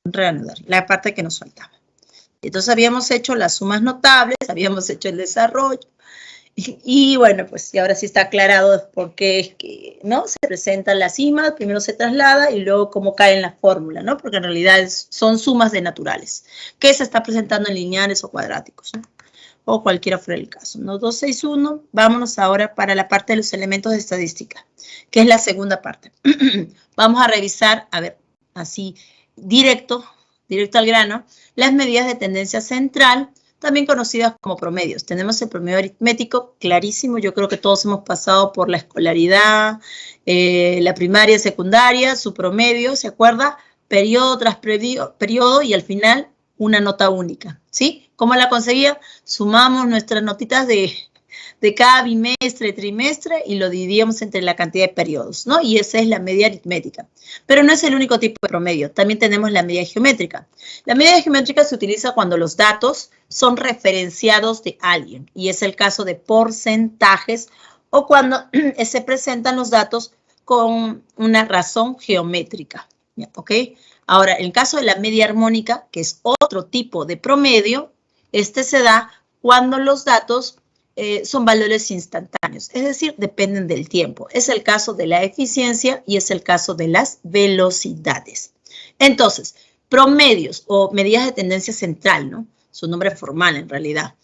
Reanudar la parte que nos faltaba. Entonces habíamos hecho las sumas notables, habíamos hecho el desarrollo. Y bueno, pues y ahora sí está aclarado por qué es que, ¿no?, se presentan las sigmas, primero se traslada y luego cómo cae en la fórmula, ¿no? Porque en realidad son sumas de naturales, que se está presentando en lineales o cuadráticos, ¿no?, o cualquiera fuera el caso, ¿no? 261, vámonos ahora para la parte de los elementos de estadística, que es la segunda parte. Vamos a revisar, a ver, así, directo al grano, las medidas de tendencia central, también conocidas como promedios. Tenemos el promedio aritmético clarísimo. Yo creo que todos hemos pasado por la escolaridad, la primaria, secundaria, su promedio, ¿se acuerda? Periodo tras periodo y al final una nota única, ¿sí? ¿Cómo la conseguía? Sumamos nuestras notitas de cada bimestre, trimestre y lo dividíamos entre la cantidad de periodos, ¿no? Y esa es la media aritmética. Pero no es el único tipo de promedio. También tenemos la media geométrica. La media geométrica se utiliza cuando los datos son referenciados de alguien y es el caso de porcentajes o cuando se presentan los datos con una razón geométrica, ¿ok? Ahora, en el caso de la media armónica, que es otro tipo de promedio, se da cuando los datos son valores instantáneos, es decir, dependen del tiempo. Es el caso de la eficiencia y es el caso de las velocidades. Entonces, promedios o medidas de tendencia central, ¿no? Su nombre formal en realidad.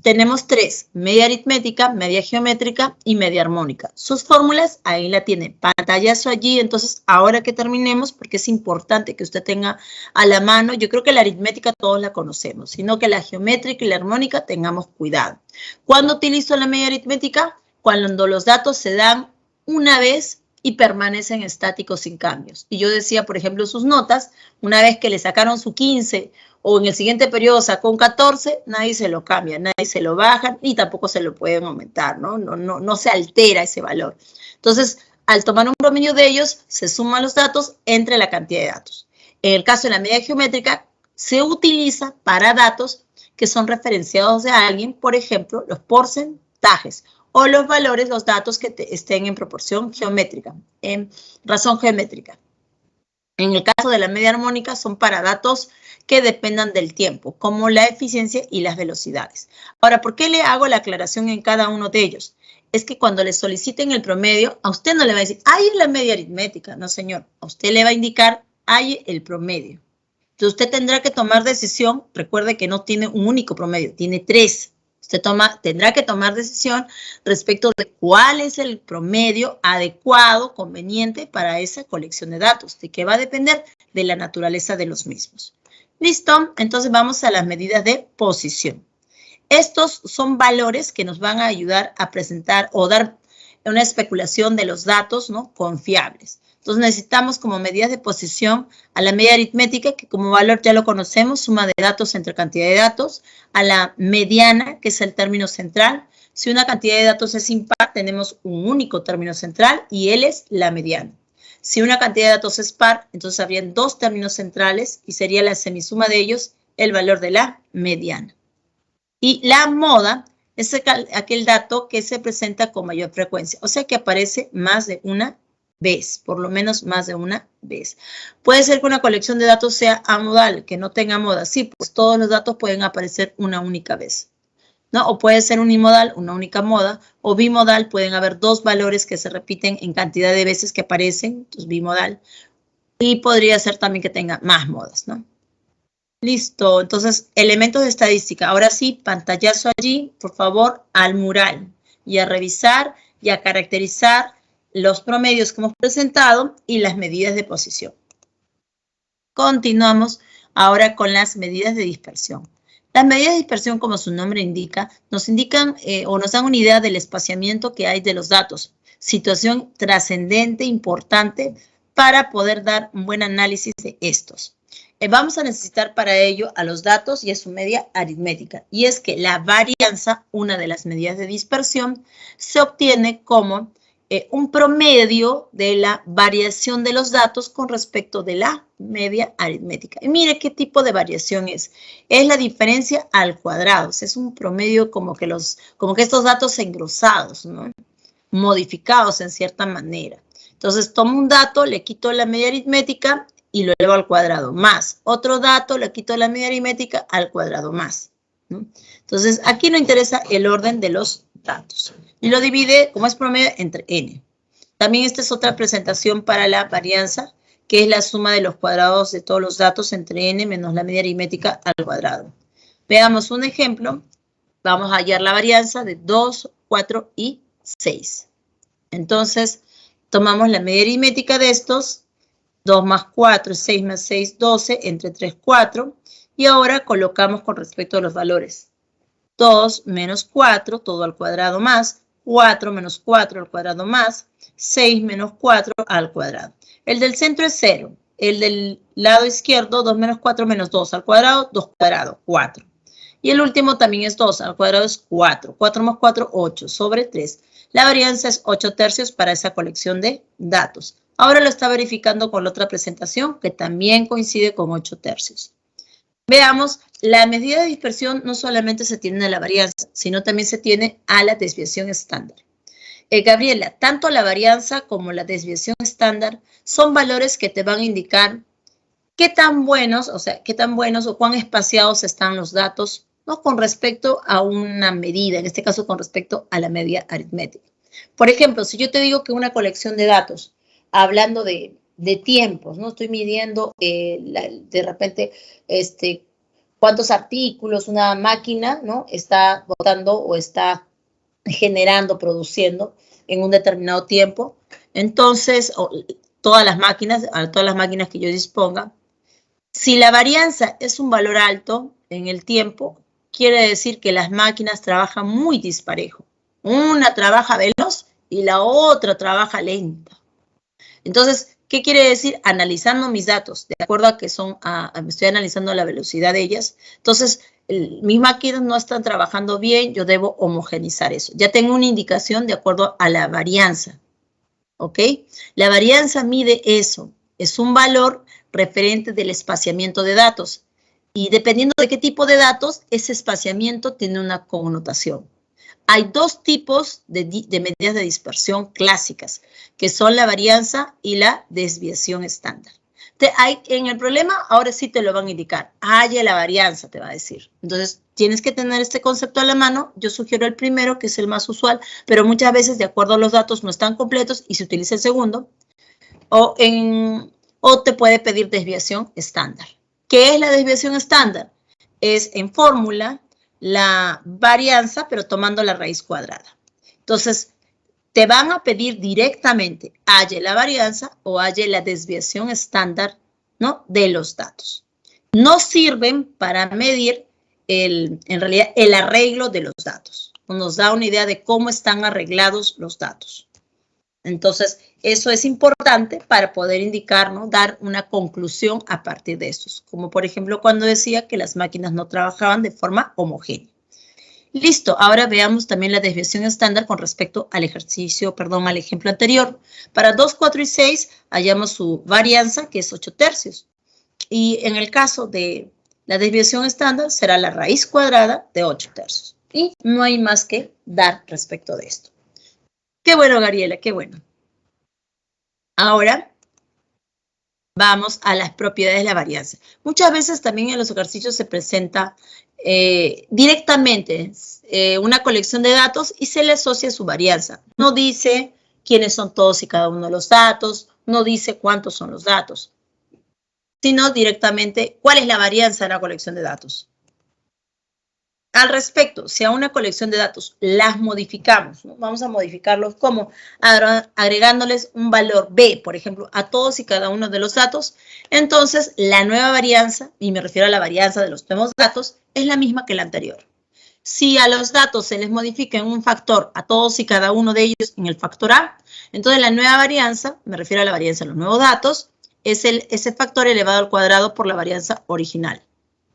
Tenemos tres: media aritmética, media geométrica y media armónica. Sus fórmulas, ahí la tiene, pantallazo allí. Entonces, ahora que terminemos, porque es importante que usted tenga a la mano, yo creo que la aritmética todos la conocemos, sino que la geométrica y la armónica tengamos cuidado. ¿Cuándo utilizo la media aritmética? Cuando los datos se dan una vez y permanecen estáticos sin cambios. Y yo decía, por ejemplo, sus notas, una vez que le sacaron su 15 o en el siguiente periodo sacó un 14, nadie se lo cambia, nadie se lo baja y tampoco se lo pueden aumentar, ¿no? No se altera ese valor. Entonces, al tomar un promedio de ellos, se suman los datos entre la cantidad de datos. En el caso de la media geométrica, se utiliza para datos que son referenciados de alguien, por ejemplo, los porcentajes o los valores, los datos que estén en proporción geométrica, en razón geométrica. En el caso de la media armónica son para datos que dependan del tiempo, como la eficiencia y las velocidades. Ahora, ¿por qué le hago la aclaración en cada uno de ellos? Es que cuando le soliciten el promedio, a usted no le va a decir, hay la media aritmética. No, señor. A usted le va a indicar, hay el promedio. Entonces, usted tendrá que tomar decisión. Recuerde que no tiene un único promedio, tiene 3. Usted tendrá que tomar decisión respecto de cuál es el promedio adecuado, conveniente para esa colección de datos, de qué va a depender de la naturaleza de los mismos. ¿Listo? Entonces vamos a las medidas de posición. Estos son valores que nos van a ayudar a presentar o dar una especulación de los datos, ¿no?, confiables. Entonces necesitamos como medidas de posición a la media aritmética, que como valor ya lo conocemos, suma de datos entre cantidad de datos, a la mediana, que es el término central. Si una cantidad de datos es impar, tenemos un único término central y él es la mediana. Si una cantidad de datos es par, entonces habrían 2 términos centrales y sería la semisuma de ellos el valor de la mediana. Y la moda es aquel dato que se presenta con mayor frecuencia, o sea que aparece más de una vez, por lo menos más de una vez. Puede ser que una colección de datos sea amodal, que no tenga moda. Sí, pues todos los datos pueden aparecer una única vez, ¿no? O puede ser unimodal, una única moda, o bimodal, pueden haber 2 valores que se repiten en cantidad de veces que aparecen, entonces bimodal. Y podría ser también que tenga más modas, ¿no? Listo, entonces elementos de estadística. Ahora sí, pantallazo allí, por favor, al mural y a revisar y a caracterizar los promedios que hemos presentado y las medidas de posición. Continuamos ahora con las medidas de dispersión. Las medidas de dispersión, como su nombre indica, nos indican o nos dan una idea del espaciamiento que hay de los datos. Situación trascendente, importante, para poder dar un buen análisis de estos. Vamos a necesitar para ello a los datos y a su media aritmética. Y es que la varianza, una de las medidas de dispersión, se obtiene como un promedio de la variación de los datos con respecto de la media aritmética. Y mire qué tipo de variación es. Es la diferencia al cuadrado. O sea, es un promedio como que estos datos engrosados, ¿no?, modificados en cierta manera. Entonces, tomo un dato, le quito la media aritmética y lo elevo al cuadrado más. Otro dato, le quito la media aritmética al cuadrado más, ¿no? Entonces, aquí nos interesa el orden de los datos. Y lo divide, como es promedio, entre n. También esta es otra presentación para la varianza, que es la suma de los cuadrados de todos los datos entre n menos la media aritmética al cuadrado. Veamos un ejemplo. Vamos a hallar la varianza de 2, 4 y 6. Entonces, tomamos la media aritmética de estos. 2 más 4, 6 más 6, 12, entre 3, 4. Y ahora colocamos con respecto a los valores. 2 menos 4, todo al cuadrado más. 4 menos 4 al cuadrado más. 6 menos 4 al cuadrado. El del centro es 0. El del lado izquierdo, 2 menos 4 menos 2 al cuadrado, 2 cuadrado, 4. Y el último también es 2, al cuadrado es 4. 4 más 4, 8, sobre 3. La varianza es 8 tercios para esa colección de datos. Ahora lo está verificando con la otra presentación, que también coincide con 8 tercios. Veamos, la medida de dispersión no solamente se tiene a la varianza, sino también se tiene a la desviación estándar. Gabriela, tanto la varianza como la desviación estándar son valores que te van a indicar qué tan buenos o cuán espaciados están los datos, ¿no?, con respecto a una medida, en este caso con respecto a la media aritmética. Por ejemplo, si yo te digo que una colección de datos, hablando de tiempos, ¿no? Estoy midiendo de repente cuántos artículos una máquina, ¿no?, está botando o está generando, produciendo en un determinado tiempo. Entonces, todas las máquinas que yo disponga, si la varianza es un valor alto en el tiempo, quiere decir que las máquinas trabajan muy disparejo. Una trabaja veloz y la otra trabaja lenta. Entonces, ¿qué quiere decir? Analizando mis datos, de acuerdo a que estoy analizando la velocidad de ellas. Entonces, mis máquinas no están trabajando bien, yo debo homogenizar eso. Ya tengo una indicación de acuerdo a la varianza, ¿ok? La varianza mide eso, es un valor referente del espaciamiento de datos. Y dependiendo de qué tipo de datos, ese espaciamiento tiene una connotación. hay dos tipos de medidas de dispersión clásicas, que son la varianza y la desviación estándar. En el problema, ahora sí te lo van a indicar. Halla la varianza, te va a decir. Entonces, tienes que tener este concepto a la mano. Yo sugiero el primero, que es el más usual, pero muchas veces, de acuerdo a los datos, no están completos y se utiliza el segundo. O te puede pedir desviación estándar. ¿Qué es la desviación estándar? Es en fórmula la varianza, pero tomando la raíz cuadrada. Entonces, te van a pedir directamente, halle la varianza o halle la desviación estándar, ¿no?, de los datos. No sirven para medir, en realidad, el arreglo de los datos. Nos da una idea de cómo están arreglados los datos. Entonces, eso es importante para poder indicar, ¿no?, dar una conclusión a partir de estos. Como, por ejemplo, cuando decía que las máquinas no trabajaban de forma homogénea. Listo, ahora veamos también la desviación estándar con respecto al al ejemplo anterior. Para 2, 4 y 6 hallamos su varianza, que es 8/3. Y en el caso de la desviación estándar será la raíz cuadrada de 8/3. Y no hay más que dar respecto de esto. Qué bueno, Gabriela, qué bueno. Ahora vamos a las propiedades de la varianza. Muchas veces también en los ejercicios se presenta directamente una colección de datos y se le asocia su varianza. No dice quiénes son todos y cada uno de los datos, no dice cuántos son los datos, sino directamente cuál es la varianza de la colección de datos. Al respecto, si a una colección de datos las modificamos, ¿no?, vamos a modificarlos como agregándoles un valor B, por ejemplo, a todos y cada uno de los datos, entonces la nueva varianza, y me refiero a la varianza de los nuevos datos, es la misma que la anterior. Si a los datos se les modifica en un factor a todos y cada uno de ellos en el factor A, entonces la nueva varianza, me refiero a la varianza de los nuevos datos, es ese factor elevado al cuadrado por la varianza original.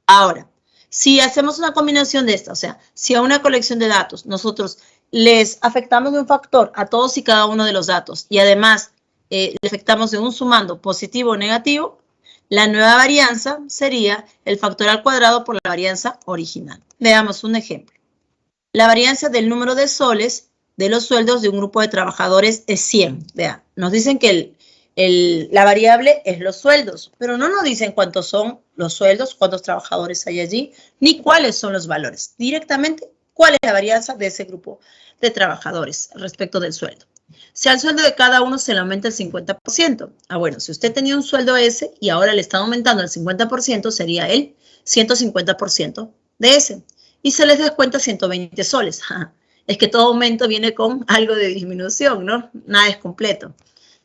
Ahora, si hacemos una combinación de esta, o sea, si a una colección de datos nosotros les afectamos de un factor a todos y cada uno de los datos y además le afectamos de un sumando positivo o negativo, la nueva varianza sería el factor al cuadrado por la varianza original. Veamos un ejemplo. La varianza del número de soles de los sueldos de un grupo de trabajadores es 100. Vean, nos dicen que la variable es los sueldos, pero no nos dicen cuántos son los sueldos, cuántos trabajadores hay allí, ni cuáles son los valores. Directamente, cuál es la varianza de ese grupo de trabajadores respecto del sueldo. Si al sueldo de cada uno se le aumenta el 50%, bueno, si usted tenía un sueldo ese y ahora le está aumentando el 50%, sería el 150% de ese. Y se les descuenta 120 soles. Es que todo aumento viene con algo de disminución, ¿no? Nada es completo.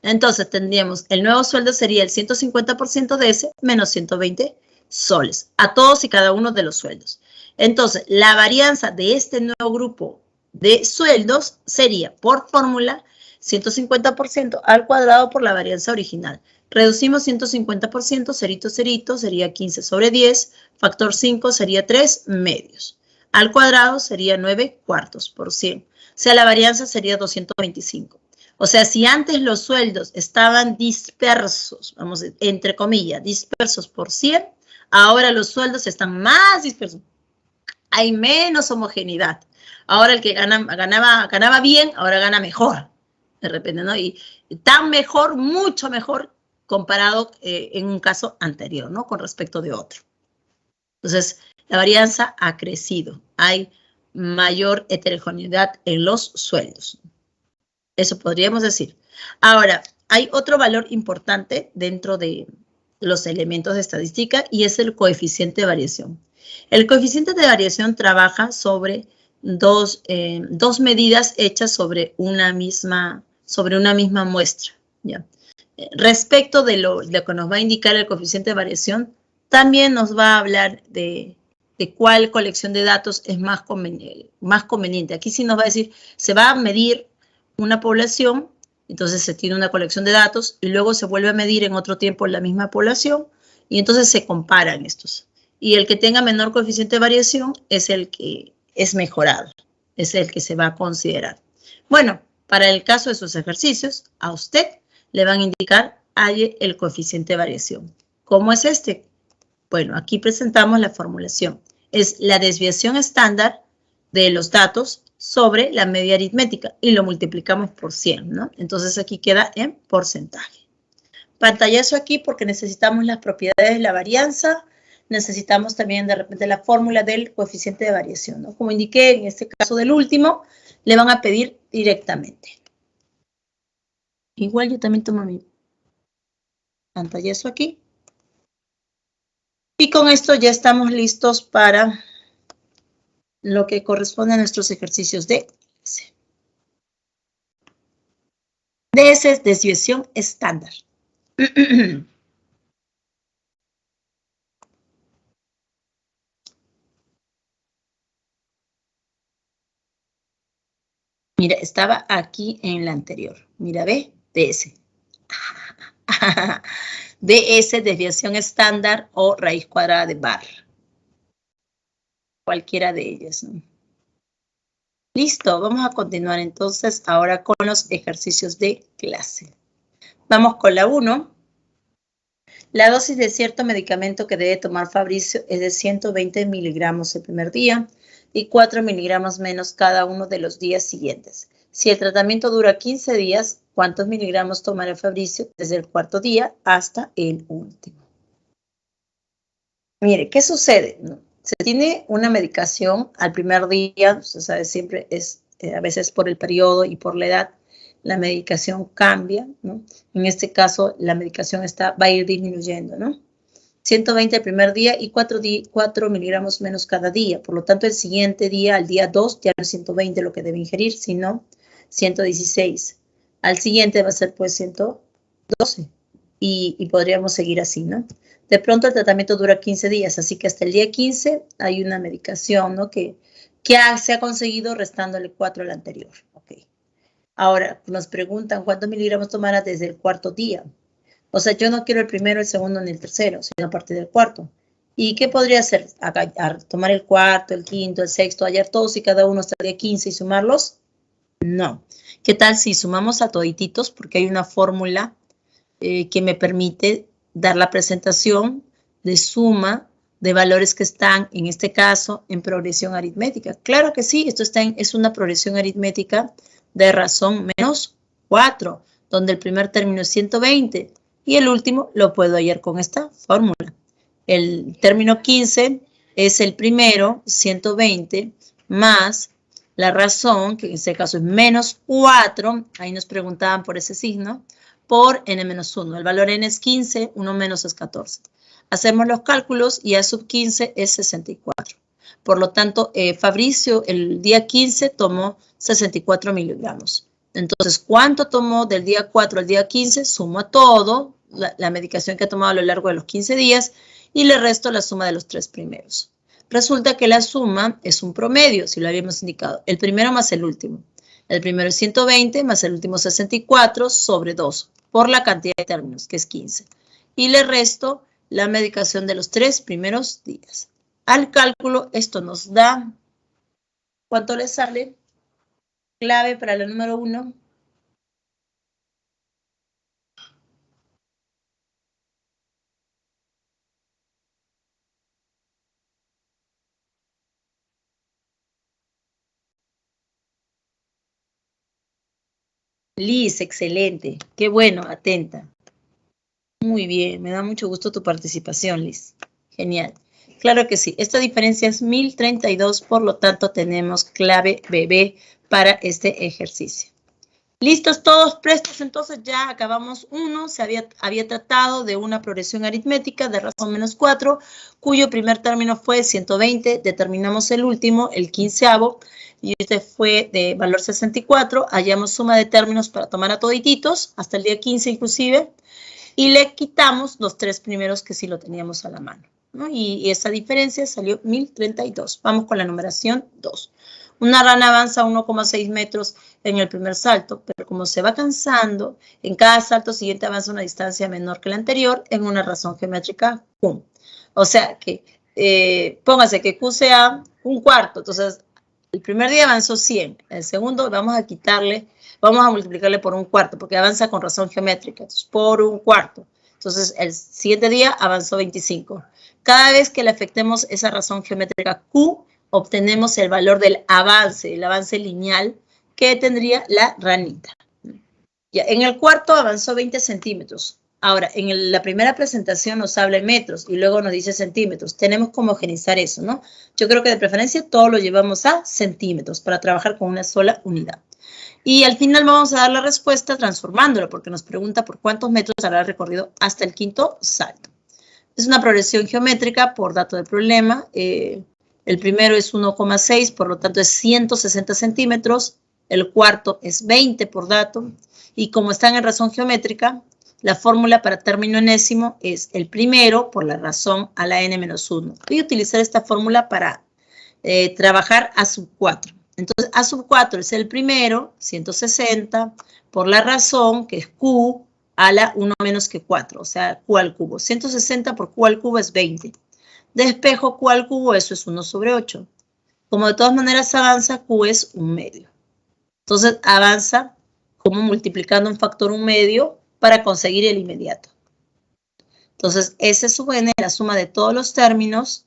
Entonces tendríamos, el nuevo sueldo sería el 150% de ese menos 120 soles, a todos y cada uno de los sueldos. Entonces, la varianza de este nuevo grupo de sueldos sería, por fórmula, 150% al cuadrado por la varianza original. Reducimos 150%, cerito, cerito, sería 15 sobre 10, factor 5 sería 3 medios. Al cuadrado sería 9 cuartos por 100. O sea, la varianza sería 225. O sea, si antes los sueldos estaban dispersos, vamos, entre comillas, dispersos por 100, ahora los sueldos están más dispersos. Hay menos homogeneidad. Ahora el que ganaba bien, ahora gana mejor, de repente, ¿no? Y tan mejor, mucho mejor, comparado en un caso anterior, ¿no?, con respecto de otro. Entonces, la varianza ha crecido. Hay mayor heterogeneidad en los sueldos. Eso podríamos decir. Ahora, hay otro valor importante dentro de los elementos de estadística y es el coeficiente de variación. El coeficiente de variación trabaja sobre dos medidas hechas sobre una misma muestra, ¿ya? Respecto de lo que nos va a indicar el coeficiente de variación, también nos va a hablar de cuál colección de datos es más conveniente. Aquí sí nos va a decir, se va a medir una población, entonces se tiene una colección de datos y luego se vuelve a medir en otro tiempo la misma población y entonces se comparan estos. Y el que tenga menor coeficiente de variación es el que es mejorado, es el que se va a considerar. Bueno, para el caso de sus ejercicios, a usted le van a indicar halle el coeficiente de variación. ¿Cómo es este? Bueno, aquí presentamos la formulación. Es la desviación estándar de los datos sobre la media aritmética y lo multiplicamos por 100, ¿no? Entonces aquí queda en porcentaje. Pantallazo aquí porque necesitamos las propiedades de la varianza, necesitamos también de repente la fórmula del coeficiente de variación, ¿no? Como indiqué, en este caso del último, le van a pedir directamente. Igual yo también tomo mi pantallazo aquí. Y con esto ya estamos listos para lo que corresponde a nuestros ejercicios de clase. DS es desviación estándar. Mira, estaba aquí en la anterior. Mira, ve, DS. DS, desviación estándar o raíz cuadrada de bar. Cualquiera de ellas, ¿no? Listo, vamos a continuar entonces ahora con los ejercicios de clase. Vamos con la 1. La dosis de cierto medicamento que debe tomar Fabricio es de 120 miligramos el primer día y 4 miligramos menos cada uno de los días siguientes. Si el tratamiento dura 15 días, ¿cuántos miligramos tomará Fabricio desde el cuarto día hasta el último? Mire, ¿qué sucede? Se tiene una medicación al primer día, usted sabe, siempre es, a veces por el periodo y por la edad, la medicación cambia, ¿no? En este caso, la medicación va a ir disminuyendo, ¿no? 120 el primer día y 4 miligramos menos cada día. Por lo tanto, el siguiente día, al día 2, ya no es 120 lo que debe ingerir, sino 116. Al siguiente va a ser, pues, 112. Y podríamos seguir así, ¿no? De pronto, el tratamiento dura 15 días, así que hasta el día 15 hay una medicación, ¿no? Que se ha conseguido restándole 4 al anterior. Ok. Ahora, nos preguntan cuántos miligramos tomará desde el cuarto día. O sea, yo no quiero el primero, el segundo ni el tercero, sino a partir del cuarto. ¿Y qué podría hacer? ¿Tomar el cuarto, el quinto, el sexto, hallar todos y cada uno hasta el día 15 y sumarlos? No. ¿Qué tal si sumamos a todititos? Porque hay una fórmula que me permite dar la presentación de suma de valores que están, en este caso, en progresión aritmética. Claro que sí, esto es una progresión aritmética de razón menos 4, donde el primer término es 120 y el último lo puedo hallar con esta fórmula. El término 15 es el primero, 120, más la razón, que en este caso es menos 4, ahí nos preguntaban por ese signo, por n-1. El valor n es 15, 1 menos es 14. Hacemos los cálculos y a sub 15 es 64. Por lo tanto, Fabricio el día 15 tomó 64 miligramos. Entonces, ¿cuánto tomó del día 4 al día 15? Sumo todo, la medicación que ha tomado a lo largo de los 15 días, y le resto la suma de los 3 primeros. Resulta que la suma es un promedio, si lo habíamos indicado. El primero más el último. El primero es 120 más el último 64 sobre 2, por la cantidad de términos, que es 15. Y le resto la medicación de los 3 primeros días. Al cálculo, esto nos da, ¿cuánto le sale? Clave para la número 1. Liz, excelente. Qué bueno, atenta. Muy bien, me da mucho gusto tu participación, Liz. Genial. Claro que sí. Esta diferencia es 1032, por lo tanto tenemos clave BB para este ejercicio. ¿Listos todos? Prestos, entonces ya acabamos uno. Se había tratado de una progresión aritmética de razón menos 4, cuyo primer término fue 120. Determinamos el último, el 15avo, y este fue de valor 64. Hallamos suma de términos para tomar a todititos, hasta el día 15 inclusive, y le quitamos los 3 primeros que sí lo teníamos a la mano, ¿no? Y esa diferencia salió 1032. Vamos con la numeración 2. Una rana avanza 1,6 metros en el primer salto, pero como se va cansando, en cada salto siguiente avanza una distancia menor que la anterior en una razón geométrica Q. O sea que, póngase que Q sea un cuarto. Entonces, el primer día avanzó 100. El segundo vamos a multiplicarle por un cuarto, porque avanza con razón geométrica. Entonces, por un cuarto. Entonces, el siguiente día avanzó 25. Cada vez que le afectemos esa razón geométrica Q, obtenemos el valor del avance, el avance lineal que tendría la ranita. Ya, en el cuarto avanzó 20 centímetros. Ahora, en la primera presentación nos habla en metros y luego nos dice centímetros. Tenemos que homogeneizar eso, ¿no? Yo creo que de preferencia todo lo llevamos a centímetros para trabajar con una sola unidad. Y al final vamos a dar la respuesta transformándolo, porque nos pregunta por cuántos metros habrá recorrido hasta el quinto salto. Es una progresión geométrica por dato del problema. El primero es 1,6, por lo tanto es 160 centímetros. El cuarto es 20 por dato. Y como están en razón geométrica, la fórmula para término enésimo es el primero por la razón a la n-1. Voy a utilizar esta fórmula para trabajar a sub 4. Entonces, a sub 4 es el primero, 160, por la razón, que es q, a la 1 menos que 4, o sea, q al cubo. 160 por q al cubo es 20. Despejo q al cubo, eso es 1 sobre 8. Como de todas maneras avanza, q es 1 medio. Entonces, avanza como multiplicando un factor 1 medio para conseguir el inmediato. Entonces, S sub n es la suma de todos los términos.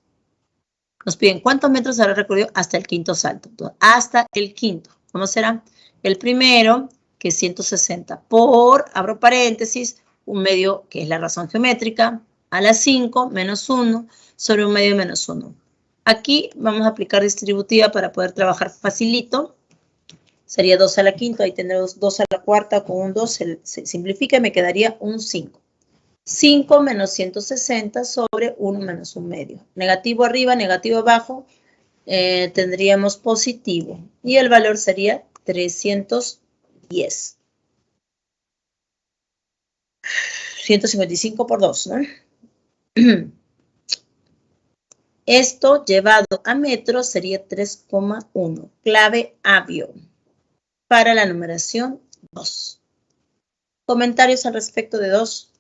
Nos piden cuántos metros habrá recorrido hasta el quinto salto. Entonces, hasta el quinto. ¿Cómo será? El primero, que es 160 por, abro paréntesis, 1 medio, que es la razón geométrica, a la 5 menos 1 sobre 1 medio menos 1. Aquí vamos a aplicar distributiva para poder trabajar facilito. Sería 2 a la quinta, ahí tendremos 2 a la cuarta, con un 2 se simplifica y me quedaría un 5. 5 menos 160 sobre 1 menos 1 medio. Negativo arriba, negativo abajo, tendríamos positivo. Y el valor sería 310. 155 por 2, ¿no? Esto llevado a metros sería 3,1. Clave avio para la numeración 2. ¿Comentarios al respecto de 2?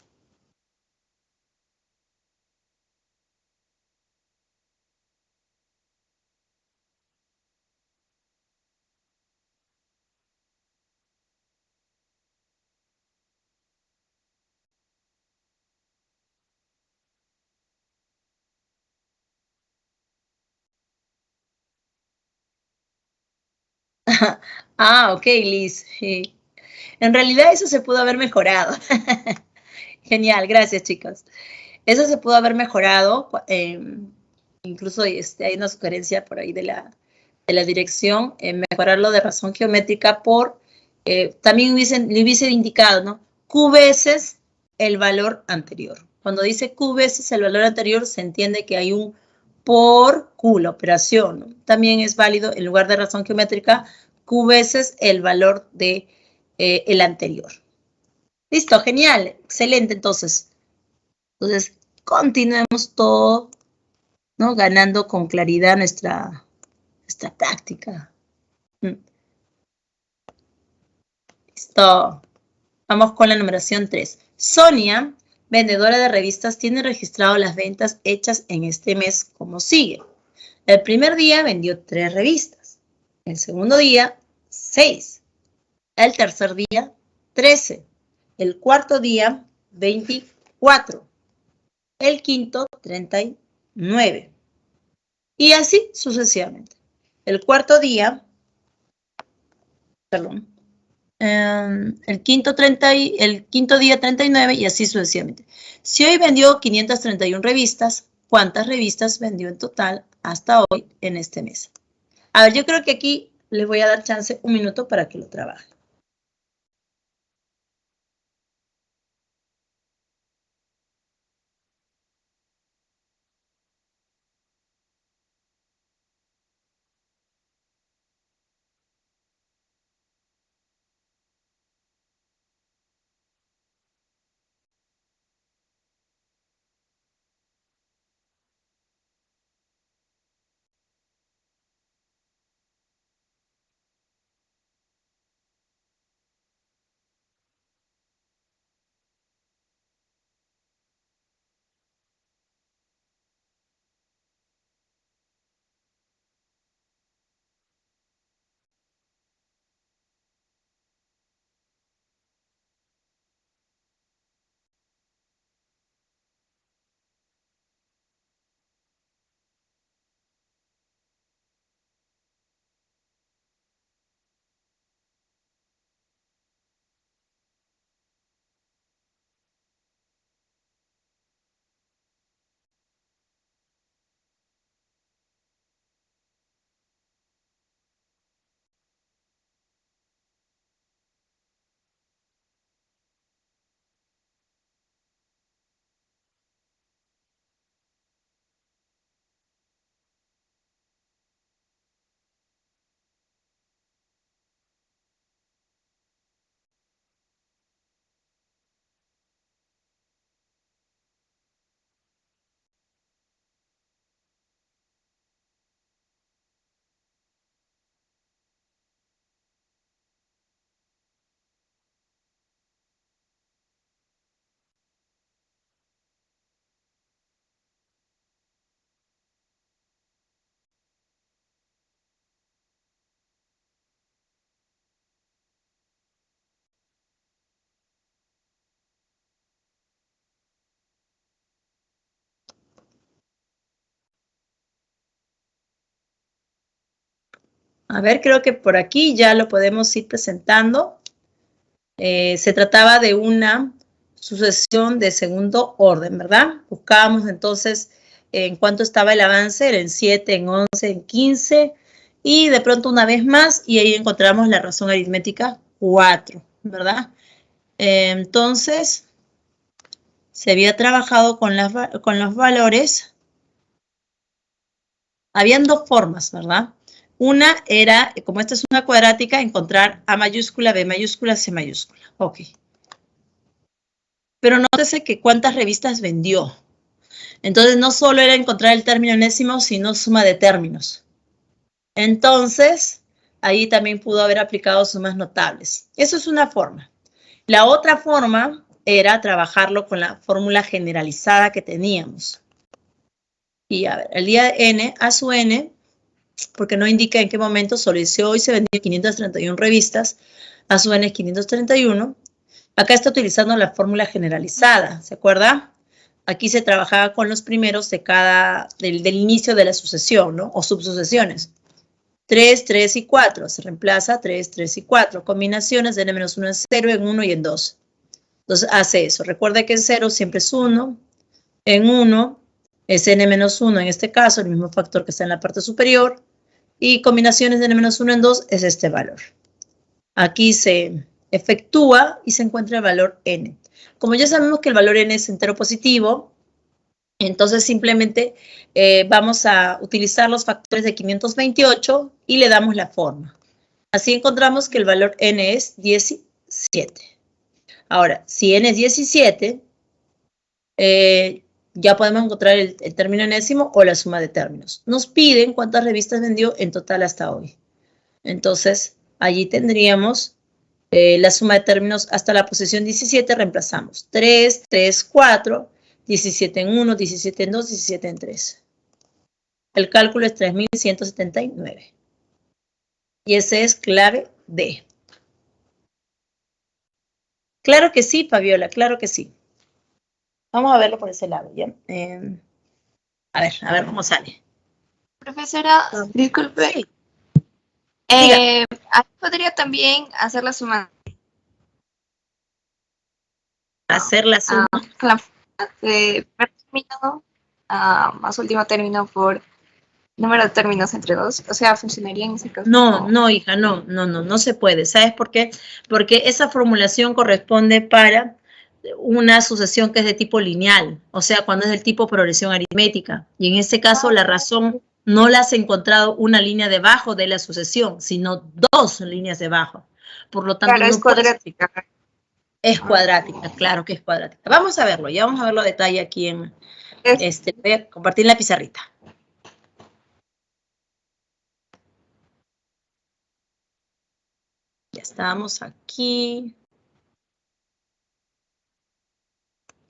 Ah, ok, Liz. En realidad eso se pudo haber mejorado. Genial, gracias chicos. Eso se pudo haber mejorado. Incluso hay una sugerencia por ahí de la dirección, mejorarlo de razón geométrica por, también le hubiese indicado, ¿no? Q veces el valor anterior. Cuando dice Q veces el valor anterior, se entiende que hay un por Q, la operación, ¿no? También es válido, en lugar de razón geométrica, Q veces el valor de el anterior. Listo, genial, excelente, entonces. Continuemos todo, ¿no? Ganando con claridad nuestra práctica. Listo. Vamos con la numeración 3. Sonia, vendedora de revistas, tiene registrado las ventas hechas en este mes como sigue. El primer día vendió 3 revistas. El segundo día, 6. El tercer día, 13. El cuarto día, 24. El quinto, 39. Y así sucesivamente. El cuarto día, perdón, el quinto día 39 y así sucesivamente. Si hoy vendió 531 revistas, ¿cuántas revistas vendió en total hasta hoy en este mes? A ver, yo creo que aquí les voy a dar chance un minuto para que lo trabajen. A ver, creo que por aquí ya lo podemos ir presentando. Se trataba de una sucesión de segundo orden, ¿verdad? Buscábamos entonces en cuánto estaba el avance, era en 7, en 11, en 15, y de pronto una vez más, y ahí encontramos la razón aritmética 4, ¿verdad? Entonces, se había trabajado con los valores. Habían dos formas, ¿verdad? Una era, como esta es una cuadrática, encontrar A mayúscula, B mayúscula, C mayúscula. Ok. Pero nótese que cuántas revistas vendió. Entonces, no solo era encontrar el término enésimo, sino suma de términos. Entonces, ahí también pudo haber aplicado sumas notables. Eso es una forma. La otra forma era trabajarlo con la fórmula generalizada que teníamos. Y a ver, el día de n, a su n, porque no indica en qué momento, solo dice hoy se vendieron 531 revistas, a su n es 531. Acá está utilizando la fórmula generalizada, ¿se acuerda? Aquí se trabajaba con los primeros de del inicio de la sucesión, ¿no? O subsucesiones. 3, 3 y 4. Se reemplaza 3, 3 y 4. Combinaciones de n-1 en 0, en 1 y en 2. Entonces hace eso. Recuerde que en 0 siempre es 1. En 1 es n-1 en este caso, el mismo factor que está en la parte superior. Y combinaciones de n-1 en 2 es este valor. Aquí se efectúa y se encuentra el valor n. Como ya sabemos que el valor n es entero positivo, entonces simplemente vamos a utilizar los factores de 528 y le damos la forma. Así encontramos que el valor n es 17. Ahora, si n es 17, ya podemos encontrar el término enésimo o la suma de términos. Nos piden cuántas revistas vendió en total hasta hoy. Entonces, allí tendríamos la suma de términos hasta la posición 17, reemplazamos 3, 3, 4, 17 en 1, 17 en 2, 17 en 3. El cálculo es 3.179. Y ese es clave D. Claro que sí, Fabiola, claro que sí. Vamos a verlo por ese lado, ¿ya? A ver cómo sale. Profesora, disculpe. Sí. Ahí podría también hacer la suma. Hacer la suma. Con la primer término más último término por número de términos entre dos. O sea, funcionaría en ese caso. No, hija, no se puede. ¿Sabes por qué? Porque esa formulación corresponde para una sucesión que es de tipo lineal, o sea, cuando es del tipo progresión aritmética. Y en este caso, la razón no la has encontrado una línea debajo de la sucesión, sino dos líneas debajo. Por lo tanto, claro, es cuadrática. Es cuadrática, claro que es cuadrática. Vamos a verlo, ya vamos a verlo a detalle aquí en... voy a compartir la pizarrita. Ya estamos aquí.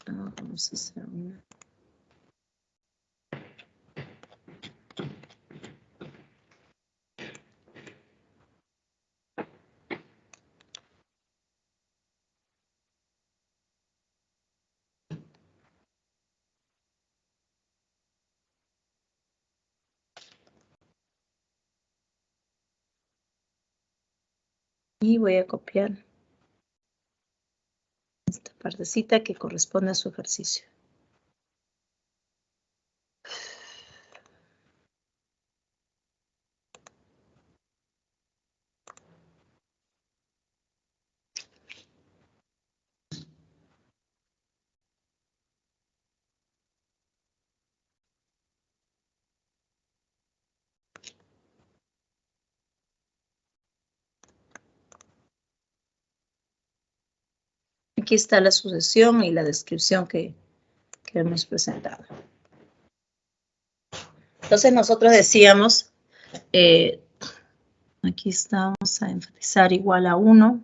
Vamos a hacer una... Y voy a copiar esta partecita que corresponde a su ejercicio. Aquí está la sucesión y la descripción que hemos presentado. Entonces nosotros decíamos, aquí estamos a enfatizar igual a 1,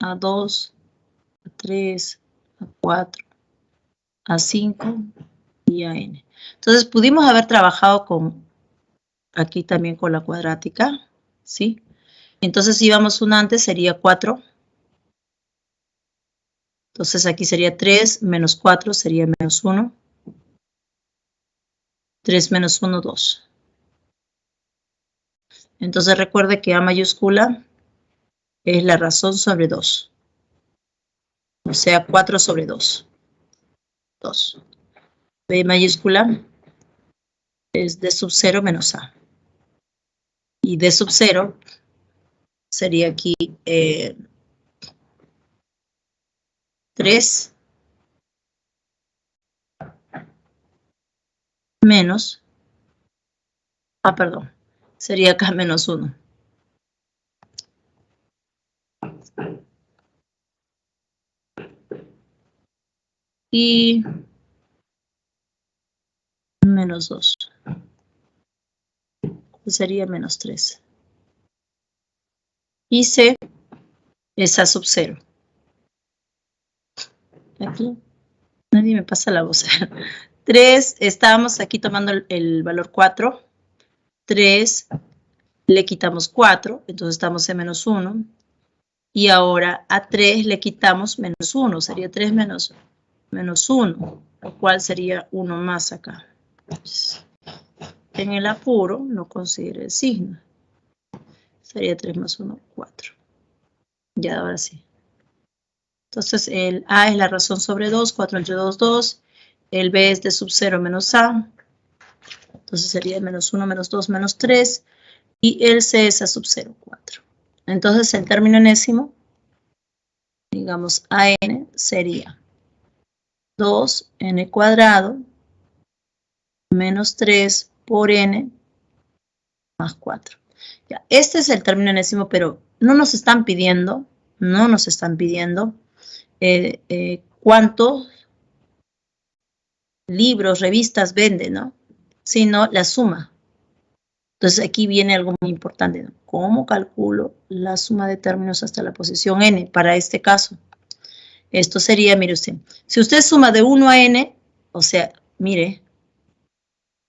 a 2, a 3, a 4, a 5 y a n. Entonces pudimos haber trabajado con, aquí también con la cuadrática, ¿sí? Entonces si íbamos una antes sería 4. Entonces aquí sería 3 menos 4 sería menos 1. 3 menos 1, 2. Entonces recuerde que A mayúscula es la razón sobre 2. O sea, 4 sobre 2. 2. B mayúscula es D sub 0 menos A. Y D sub 0 sería aquí 3 menos, perdón, sería acá menos 1. Y menos 2. Sería menos 3. Y C es A sub 0. Aquí nadie me pasa la voz. 3, estábamos aquí tomando el valor 4. 3, le quitamos 4, entonces estamos en menos 1. Y ahora a 3 le quitamos menos 1, sería 3 menos 1, lo cual sería 1 más acá. En el apuro no considere el signo. Sería 3 más 1, 4. Ya, ahora sí. Entonces el A es la razón sobre 2, 4 entre 2, 2. El B es de sub 0 menos A. Entonces sería menos 1, menos 2, menos 3. Y el C es A sub 0, 4. Entonces el término enésimo, digamos AN, sería 2n cuadrado menos 3 por n más 4. Ya, este es el término enésimo, pero no nos están pidiendo cuántos libros, revistas vende, ¿no? Sino la suma. Entonces aquí viene algo muy importante, ¿no? ¿Cómo calculo la suma de términos hasta la posición n para este caso? Esto sería, mire usted, si usted suma de 1 a n, o sea, mire,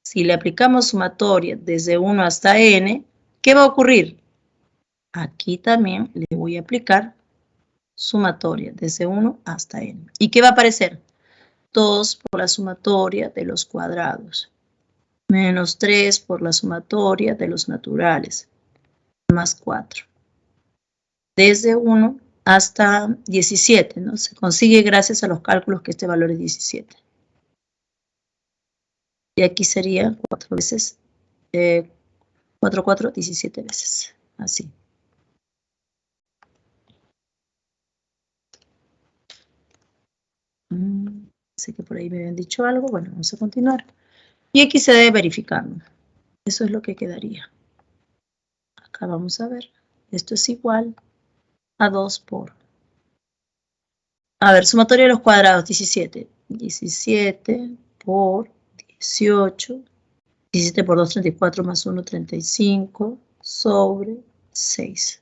si le aplicamos sumatoria desde 1 hasta n, ¿qué va a ocurrir? Aquí también le voy a aplicar sumatoria desde 1 hasta n. ¿Y qué va a aparecer? 2 por la sumatoria de los cuadrados, menos 3 por la sumatoria de los naturales, más 4. Desde 1 hasta 17, ¿no? Se consigue gracias a los cálculos que este valor es 17. Y aquí sería 4 veces, 4, 4, 17 veces, así. Sé que por ahí me habían dicho algo, bueno, vamos a continuar. Y aquí se debe verificar, ¿no? Eso es lo que quedaría. Acá vamos a ver, esto es igual a 2 por... A ver, sumatoria de los cuadrados, 17. 17 por 18. 17 por 2, 34 más 1, 35 sobre 6.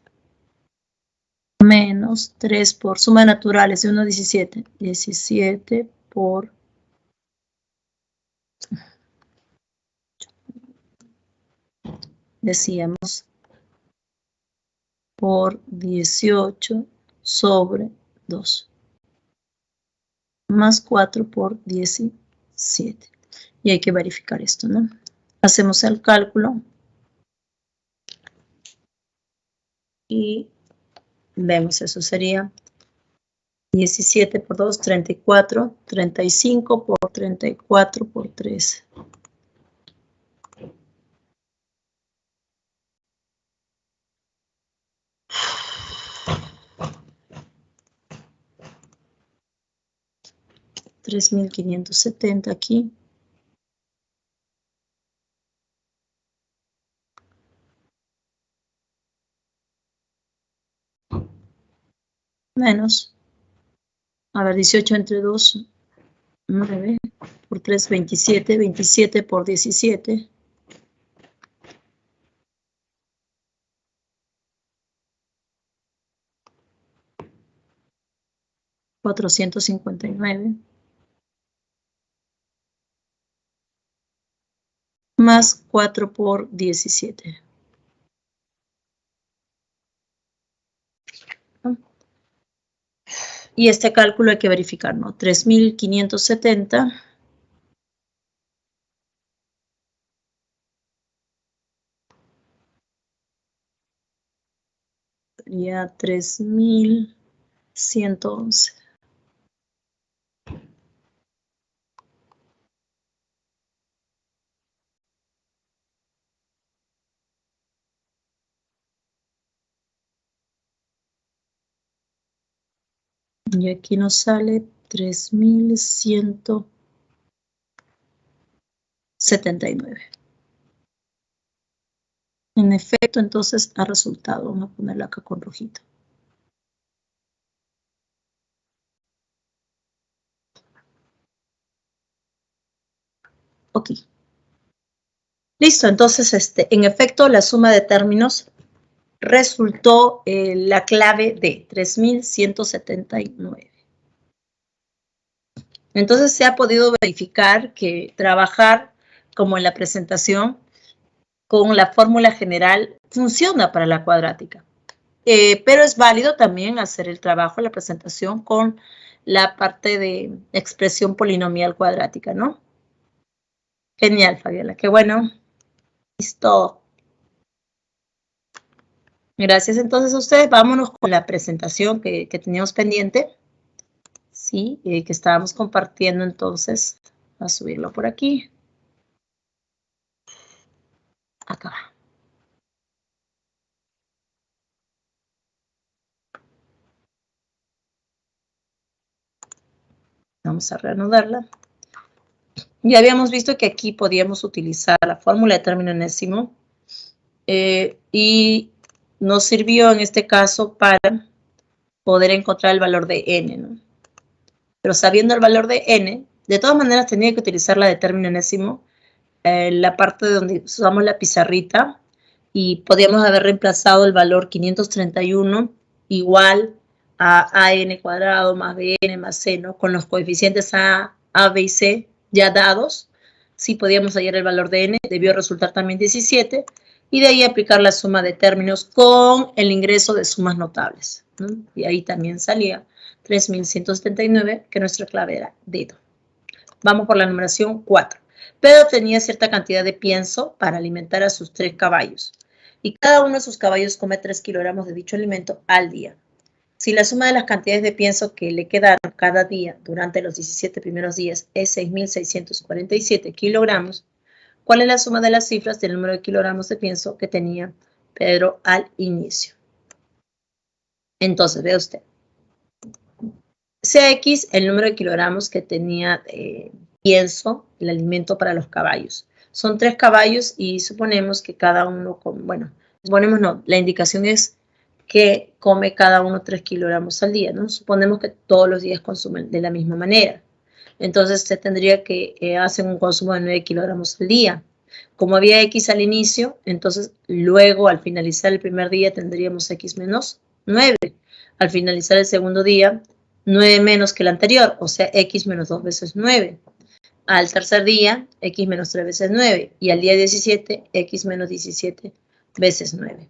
Menos 3 por suma de naturales de 1, 17. 17 por... Decíamos por 18 sobre 2. Más 4 por 17. Y hay que verificar esto, ¿no? Hacemos el cálculo. Y vemos, eso sería 17 por 2, 34. 35 por 34 por 3. $3,570 aquí. Menos. A ver, 18 entre 2. 9 por 3, 27. 27 por 17. 459. Más 4 por 17. Y este cálculo hay que verificar, ¿no? 3,570 sería 3111. Y aquí nos sale 3179. En efecto, entonces ha resultado. Vamos a ponerlo acá con rojito. Ok. Listo, entonces en efecto la suma de términos resultó la clave de 3179. Entonces se ha podido verificar que trabajar como en la presentación con la fórmula general funciona para la cuadrática. Pero es válido también hacer el trabajo en la presentación con la parte de expresión polinomial cuadrática, ¿no? Genial, Fabiola, qué bueno. Listo. Gracias entonces a ustedes. Vámonos con la presentación que teníamos pendiente. Sí, que estábamos compartiendo entonces. Voy a subirlo por aquí. Acá va. Vamos a reanudarla. Ya habíamos visto que aquí podíamos utilizar la fórmula de término enésimo y nos sirvió en este caso para poder encontrar el valor de n, ¿no? Pero sabiendo el valor de n, de todas maneras tenía que utilizar la de término enésimo, la parte donde usamos la pizarrita, y podíamos haber reemplazado el valor 531 igual a n cuadrado más bn más c, ¿no? Con los coeficientes a, b y c ya dados. Sí podíamos hallar el valor de n, debió resultar también 17, y de ahí aplicar la suma de términos con el ingreso de sumas notables, ¿no? Y ahí también salía 3179, que nuestra clave era dedo. Vamos por la numeración 4. Pedro tenía cierta cantidad de pienso para alimentar a sus 3 caballos, y cada uno de sus caballos come 3 kilogramos de dicho alimento al día. Si la suma de las cantidades de pienso que le quedaron cada día durante los 17 primeros días es 6.647 kilogramos, ¿cuál es la suma de las cifras del número de kilogramos de pienso que tenía Pedro al inicio? Entonces, vea usted. CX, el número de kilogramos que tenía pienso, el alimento para los caballos. Son 3 caballos y suponemos que cada uno, suponemos no, la indicación es que come cada uno 3 kilogramos al día, ¿no? Suponemos que todos los días consumen de la misma manera. Entonces se tendría que hacer un consumo de 9 kilogramos al día. Como había X al inicio, entonces luego al finalizar el primer día tendríamos X menos 9. Al finalizar el segundo día, 9 menos que el anterior, o sea, X menos 2 veces 9. Al tercer día, X menos 3 veces 9. Y al día 17, X menos 17 veces 9.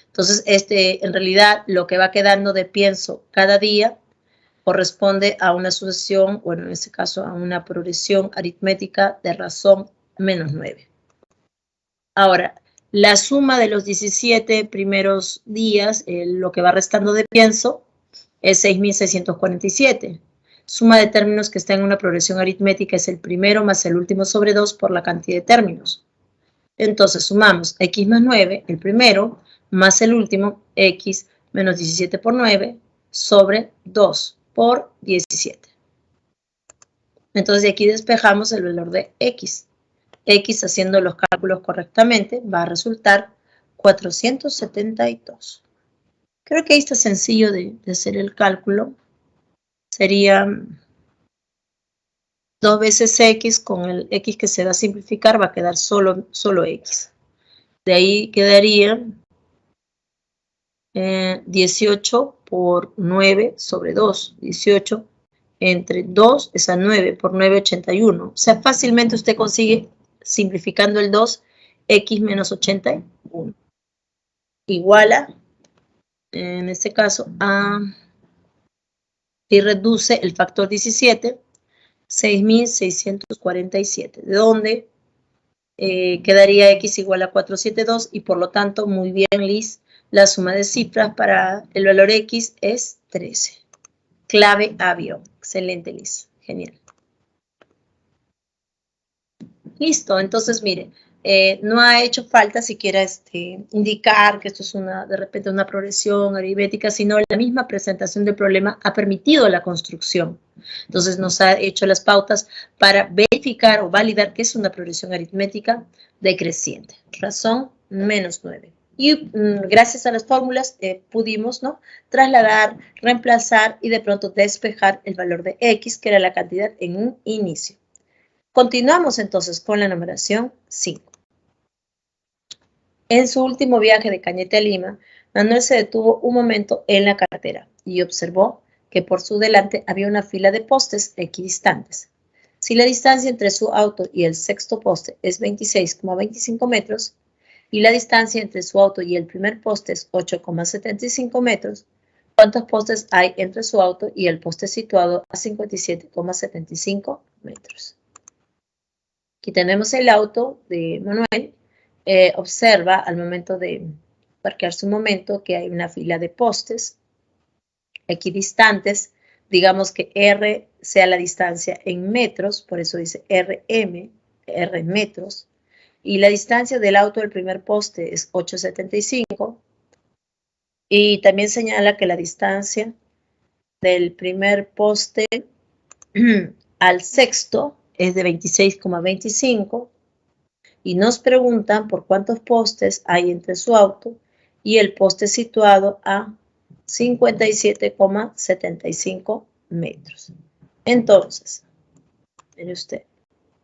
Entonces, en realidad, lo que va quedando de pienso cada día corresponde a una sucesión, bueno, en este caso a una progresión aritmética de razón menos 9. Ahora, la suma de los 17 primeros días, lo que va restando de pienso, es 6.647. Suma de términos que está en una progresión aritmética es el primero más el último sobre 2 por la cantidad de términos. Entonces sumamos x más 9, el primero, más el último, x menos 17 por 9, sobre 2 por 17. Entonces de aquí despejamos el valor de x. X, haciendo los cálculos correctamente, va a resultar 472. Creo que ahí está sencillo de hacer el cálculo. Sería 2 veces x con el x que se va a simplificar, va a quedar solo x. De ahí quedaría 18 por 9 sobre 2. 18 entre 2 es a 9 por 9, 81. O sea, fácilmente usted consigue, simplificando el 2, x menos 81. Iguala, en este caso, a... y reduce el factor 17, 6.647, de donde quedaría x igual a 472, y por lo tanto, muy bien, Liz, La suma de cifras para el valor X es 13. Clave avión. Excelente, Liz. Genial. Listo, entonces mire, no ha hecho falta siquiera indicar que esto es de repente una progresión aritmética, sino la misma presentación del problema ha permitido la construcción. Entonces nos ha hecho las pautas para verificar o validar que es una progresión aritmética decreciente. Razón, -9. Y gracias a las fórmulas pudimos, ¿no?, trasladar, reemplazar y de pronto despejar el valor de X, que era la cantidad en un inicio. Continuamos entonces con la numeración 5. En su último viaje de Cañete a Lima, Manuel se detuvo un momento en la carretera y observó que por su delante había una fila de postes equidistantes. Si la distancia entre su auto y el sexto poste es 26,25 metros y la distancia entre su auto y el primer poste es 8,75 metros, ¿cuántos postes hay entre su auto y el poste situado a 57,75 metros? Aquí tenemos el auto de Manuel. Observa al momento de parquearse un momento que hay una fila de postes equidistantes. Digamos que R sea la distancia en metros, por eso dice RM, R en metros. Y la distancia del auto del primer poste es 8,75. Y también señala que la distancia del primer poste al sexto es de 26,25 y nos preguntan por cuántos postes hay entre su auto y el poste situado a 57,75 metros. Entonces, mire usted,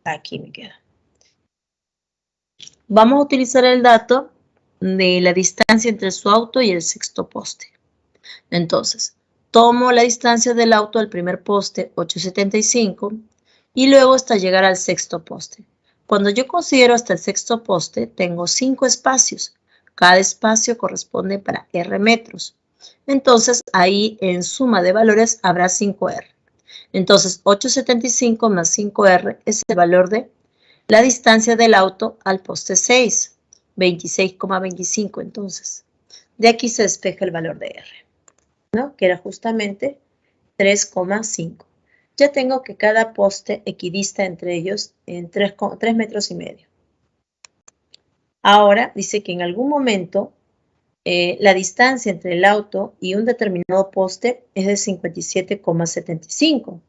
aquí me queda. Vamos a utilizar el dato de la distancia entre su auto y el sexto poste. Entonces, tomo la distancia del auto al primer poste, 8,75, y luego hasta llegar al sexto poste. Cuando yo considero hasta el sexto poste, tengo 5 espacios. Cada espacio corresponde para R metros. Entonces, ahí en suma de valores habrá 5R. Entonces, 8,75 más 5R es el valor de la distancia del auto al poste 6, 26,25 entonces. De aquí se despeja el valor de R, ¿no?, que era justamente 3,5. Ya tengo que cada poste equidista entre ellos en 3 metros y medio. Ahora dice que en algún momento la distancia entre el auto y un determinado poste es de 57,75.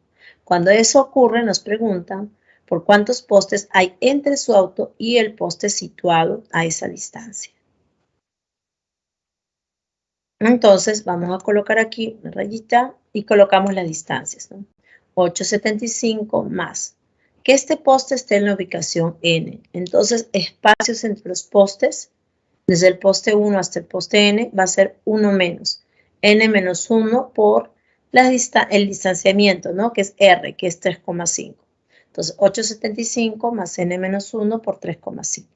Cuando eso ocurre, nos preguntan por cuántos postes hay entre su auto y el poste situado a esa distancia. Entonces, vamos a colocar aquí una rayita y colocamos las distancias, ¿no? 8,75 más que este poste esté en la ubicación N. Entonces, espacios entre los postes, desde el poste 1 hasta el poste N, va a ser 1 menos. N menos 1 por el distanciamiento, ¿no?, que es R, que es 3,5. Entonces, 8,75 más N menos 1 por 3,5.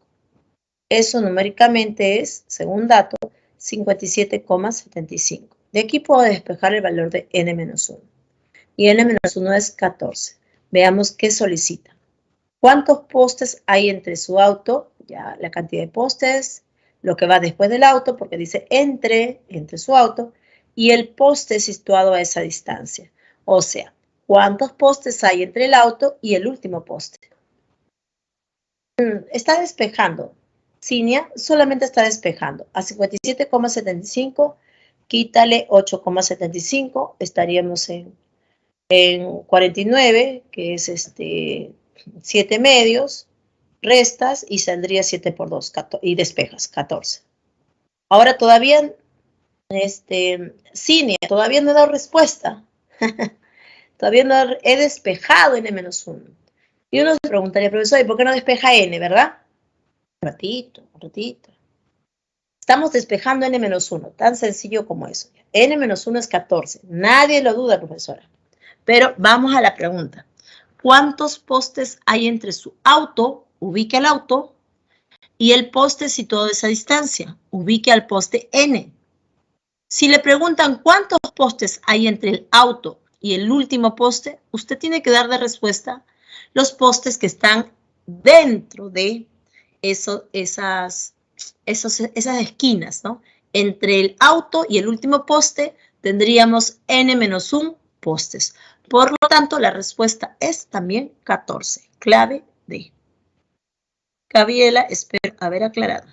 Eso numéricamente es, según dato, 57,75. De aquí puedo despejar el valor de N menos 1. Y N menos 1 es 14. Veamos qué solicita. ¿Cuántos postes hay entre su auto? Ya la cantidad de postes, lo que va después del auto, porque dice entre su auto, y el poste situado a esa distancia. O sea, ¿cuántos postes hay entre el auto y el último poste? Está despejando. Cinia solamente está despejando. A 57,75, quítale 8,75, estaríamos en 49, que es 7 medios, restas y saldría 7 por 2 y despejas 14. Ahora todavía, Cinia, todavía no he dado respuesta. Todavía no he despejado N-1. Y uno se preguntaría, profesor, ¿y por qué no despeja N, verdad? Un ratito. Estamos despejando N-1, tan sencillo como eso. N-1 es 14. Nadie lo duda, profesora. Pero vamos a la pregunta. ¿Cuántos postes hay entre su auto, ubique al auto, y el poste situado a esa distancia? Ubique al poste N. Si le preguntan cuántos postes hay entre el auto y el último poste, usted tiene que dar de respuesta los postes que están dentro de esas esquinas, ¿no? Entre el auto y el último poste tendríamos n-1 postes. Por lo tanto, la respuesta es también 14. Clave D. Gabriela, espero haber aclarado.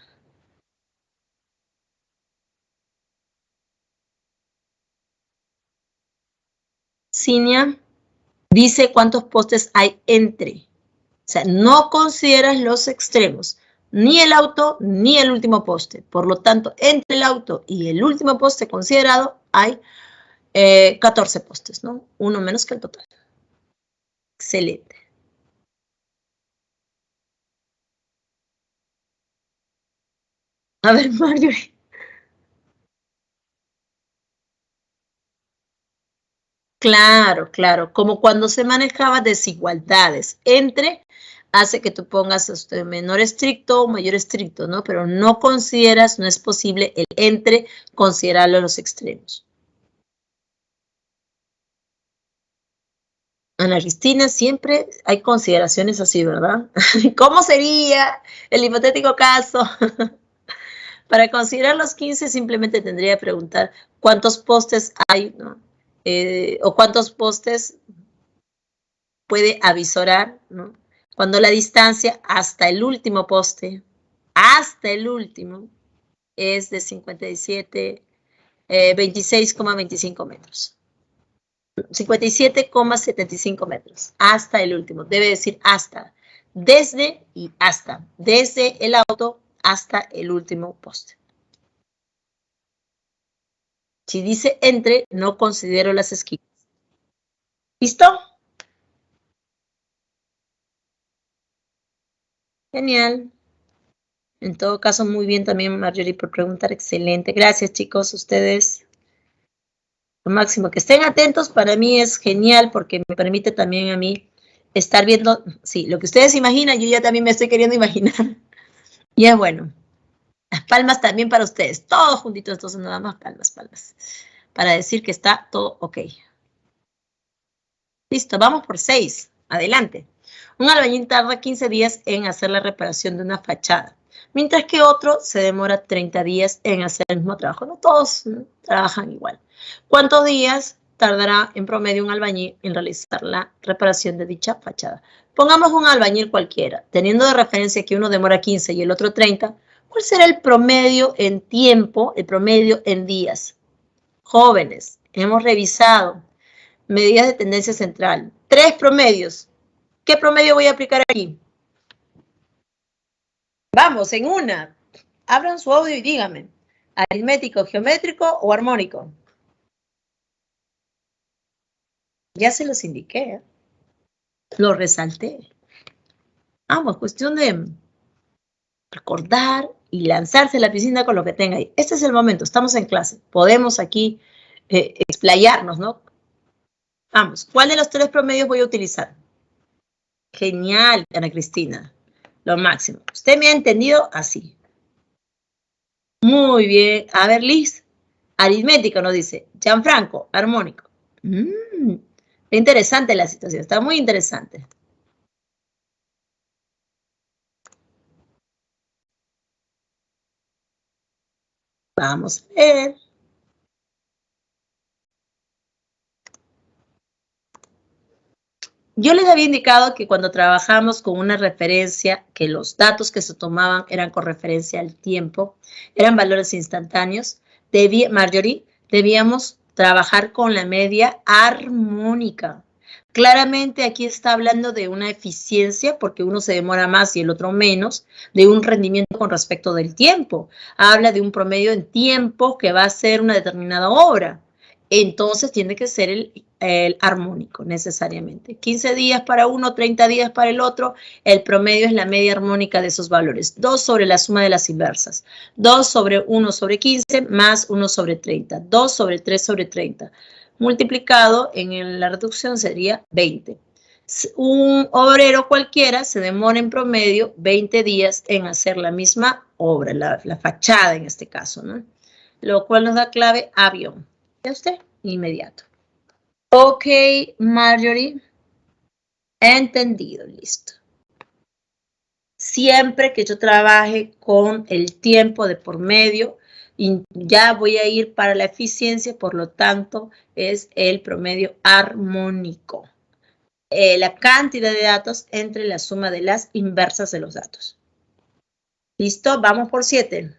Cinia dice cuántos postes hay entre. O sea, no consideras los extremos, ni el auto ni el último poste. Por lo tanto, entre el auto y el último poste considerado hay 14 postes, ¿no? Uno menos que el total. Excelente. A ver, Marjorie. Claro, claro. Como cuando se manejaba desigualdades entre, hace que tú pongas menor estricto o mayor estricto, ¿no? Pero no consideras, no es posible el entre considerarlo a los extremos. Ana Cristina, siempre hay consideraciones así, ¿verdad? ¿Cómo sería el hipotético caso? Para considerar los 15 simplemente tendría que preguntar cuántos postes hay, ¿no? O cuántos postes puede avisorar, ¿no? Cuando la distancia hasta el último poste, hasta el último, es de 57, 26,25 metros. 57,75 metros, hasta el último, debe decir hasta, desde y hasta, desde el auto hasta el último poste. Si dice entre, no considero las esquinas. ¿Listo? Genial. En todo caso, muy bien también, Marjorie, por preguntar. Excelente. Gracias, chicos, ustedes. Lo máximo, que estén atentos, para mí es genial porque me permite también a mí estar viendo, sí, lo que ustedes imaginan, yo ya también me estoy queriendo imaginar. Y es bueno. Las palmas también para ustedes, todos juntitos, entonces nada más palmas, palmas. Para decir que está todo ok. Listo, vamos por 6. Adelante. Un albañil tarda 15 días en hacer la reparación de una fachada, mientras que otro se demora 30 días en hacer el mismo trabajo. No todos, ¿no?, trabajan igual. ¿Cuántos días tardará en promedio un albañil en realizar la reparación de dicha fachada? Pongamos un albañil cualquiera, teniendo de referencia que uno demora 15 y el otro 30, ¿cuál será el promedio en tiempo, el promedio en días? Jóvenes, hemos revisado medidas de tendencia central. 3 promedios. ¿Qué promedio voy a aplicar aquí? Vamos, en una. Abran su audio y díganme. ¿Aritmético, geométrico o armónico? Ya se los indiqué, ¿eh? Lo resalté. Vamos, cuestión de recordar y lanzarse a la piscina con lo que tenga ahí. Este es el momento, estamos en clase. Podemos aquí explayarnos, ¿no? Vamos, ¿cuál de los 3 promedios voy a utilizar? Genial, Ana Cristina. Lo máximo. Usted me ha entendido así. Muy bien. A ver, Liz. Aritmético nos dice. Gianfranco, armónico. Interesante la situación. Está muy interesante. Vamos a ver. Yo les había indicado que cuando trabajamos con una referencia, que los datos que se tomaban eran con referencia al tiempo, eran valores instantáneos, Marjorie, debíamos trabajar con la media armónica. Claramente aquí está hablando de una eficiencia, porque uno se demora más y el otro menos, de un rendimiento con respecto del tiempo. Habla de un promedio en tiempo que va a ser una determinada obra. Entonces tiene que ser el armónico necesariamente. 15 días para uno, 30 días para el otro. El promedio es la media armónica de esos valores. 2 sobre la suma de las inversas. 2 sobre 1 sobre 15 más 1 sobre 30. 2 sobre 3 sobre 30. Multiplicado en la reducción sería 20. Un obrero cualquiera se demora en promedio 20 días en hacer la misma obra, la fachada en este caso, ¿no? Lo cual nos da clave avión. ¿Ya usted? Inmediato. Ok, Marjorie. Entendido, listo. Siempre que yo trabaje con el tiempo de por medio, Y ya voy a ir para la eficiencia, por lo tanto, es el promedio armónico. La cantidad de datos entre la suma de las inversas de los datos. ¿Listo? Vamos por 7.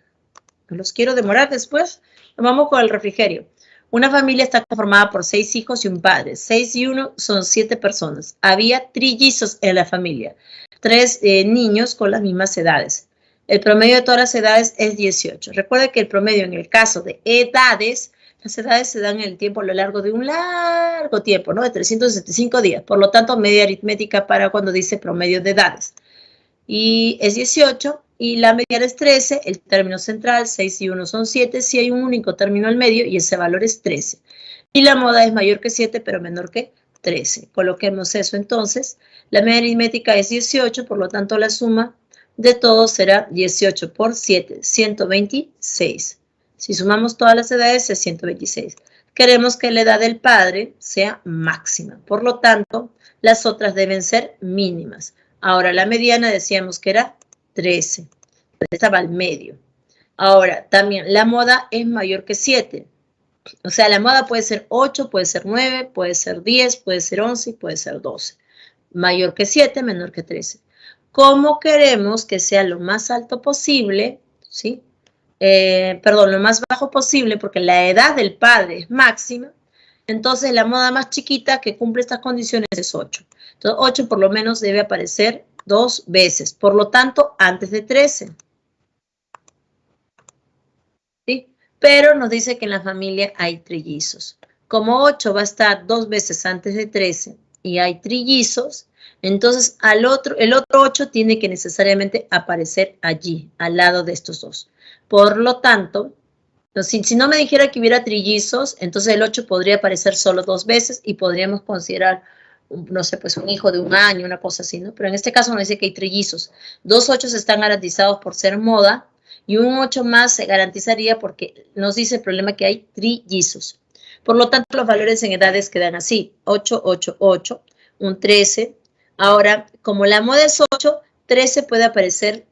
Los quiero demorar después. Vamos con el refrigerio. Una familia está conformada por 6 hijos y un padre. 6 y 1 son 7 personas. Había trillizos en la familia. 3 niños con las mismas edades. El promedio de todas las edades es 18. Recuerde que el promedio en el caso de edades, las edades se dan en el tiempo a lo largo de un largo tiempo, ¿no? De 365 días. Por lo tanto, media aritmética para cuando dice promedio de edades. Y es 18. Y la mediana es 13, el término central, 6 y 1 son 7, si hay un único término al medio y ese valor es 13. Y la moda es mayor que 7, pero menor que 13. Coloquemos eso entonces. La media aritmética es 18, por lo tanto la suma de todos será 18 por 7, 126. Si sumamos todas las edades es 126. Queremos que la edad del padre sea máxima, por lo tanto las otras deben ser mínimas. Ahora la mediana decíamos que era 13, estaba al medio. Ahora, también la moda es mayor que 7. O sea, la moda puede ser 8, puede ser 9, puede ser 10, puede ser 11 y puede ser 12. Mayor que 7, menor que 13. ¿Cómo queremos que sea lo más alto posible? ¿Sí? Lo más bajo posible, porque la edad del padre es máxima. Entonces, la moda más chiquita que cumple estas condiciones es 8. Entonces, 8 por lo menos debe aparecer 2 veces. Por lo tanto, antes de 13. ¿Sí? Pero nos dice que en la familia hay trillizos. Como 8 va a estar 2 veces antes de 13 y hay trillizos, entonces el otro 8 tiene que necesariamente aparecer allí, al lado de estos dos. Por lo tanto, si no me dijera que hubiera trillizos, entonces el 8 podría aparecer solo 2 veces y podríamos considerar, no sé, pues un hijo de un año, una cosa así, ¿no? Pero en este caso nos dice que hay trillizos. 2 8 están garantizados por ser moda y un 8 más se garantizaría porque nos dice el problema que hay trillizos. Por lo tanto, los valores en edades quedan así, 8, 8, 8, un 13. Ahora, como la moda es 8, 13 puede aparecer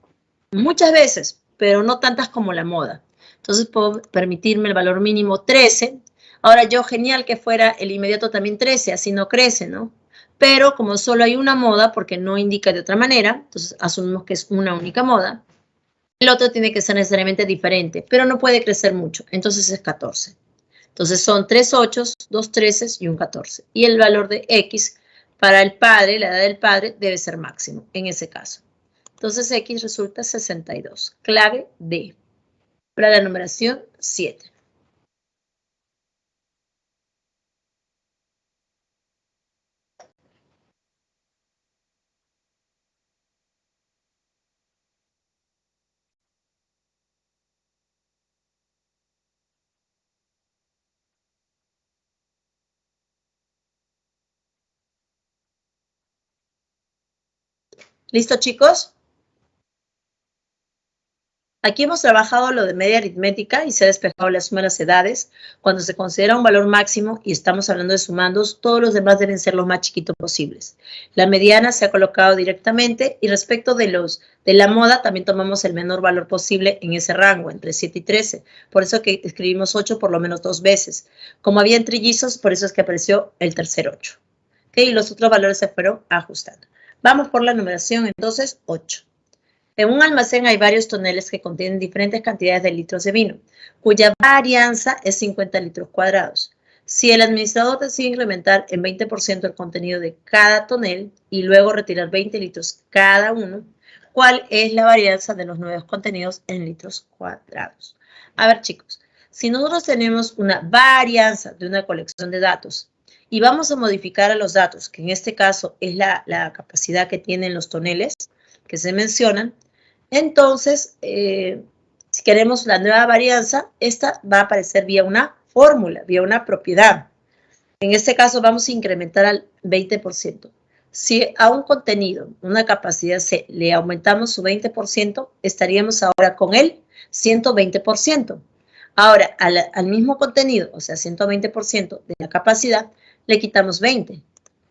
muchas veces, pero no tantas como la moda. Entonces puedo permitirme el valor mínimo 13. Ahora yo, genial que fuera el inmediato también 13, así no crece, ¿no? Pero como solo hay una moda, porque no indica de otra manera, entonces asumimos que es una única moda, el otro tiene que ser necesariamente diferente, pero no puede crecer mucho, entonces es 14. Entonces son 3 8, 2 13 y un 14. Y el valor de X para el padre, la edad del padre, debe ser máximo en ese caso. Entonces X resulta 62. Clave D. Para la numeración 7. ¿Listo, chicos? Aquí hemos trabajado lo de media aritmética y se ha despejado la suma de las edades. Cuando se considera un valor máximo y estamos hablando de sumandos, todos los demás deben ser los más chiquitos posibles. La mediana se ha colocado directamente y respecto de la moda también tomamos el menor valor posible en ese rango, entre 7 y 13. Por eso que escribimos 8 por lo menos 2 veces. Como había trillizos, por eso es que apareció el tercer 8. ¿Okay? Y los otros valores se fueron ajustando. Vamos por la numeración entonces 8. En un almacén hay varios toneles que contienen diferentes cantidades de litros de vino, cuya varianza es 50 litros cuadrados. Si el administrador decide incrementar en 20% el contenido de cada tonel y luego retirar 20 litros cada uno, ¿cuál es la varianza de los nuevos contenidos en litros cuadrados? A ver, chicos, si nosotros tenemos una varianza de una colección de datos y vamos a modificar a los datos, que en este caso es la capacidad que tienen los toneles que se mencionan, entonces, si queremos la nueva varianza, esta va a aparecer vía una fórmula, vía una propiedad. En este caso vamos a incrementar al 20%. Si a un contenido, una capacidad C, le aumentamos su 20%, estaríamos ahora con el 120%. Ahora, al mismo contenido, o sea, 120% de la capacidad, le quitamos 20.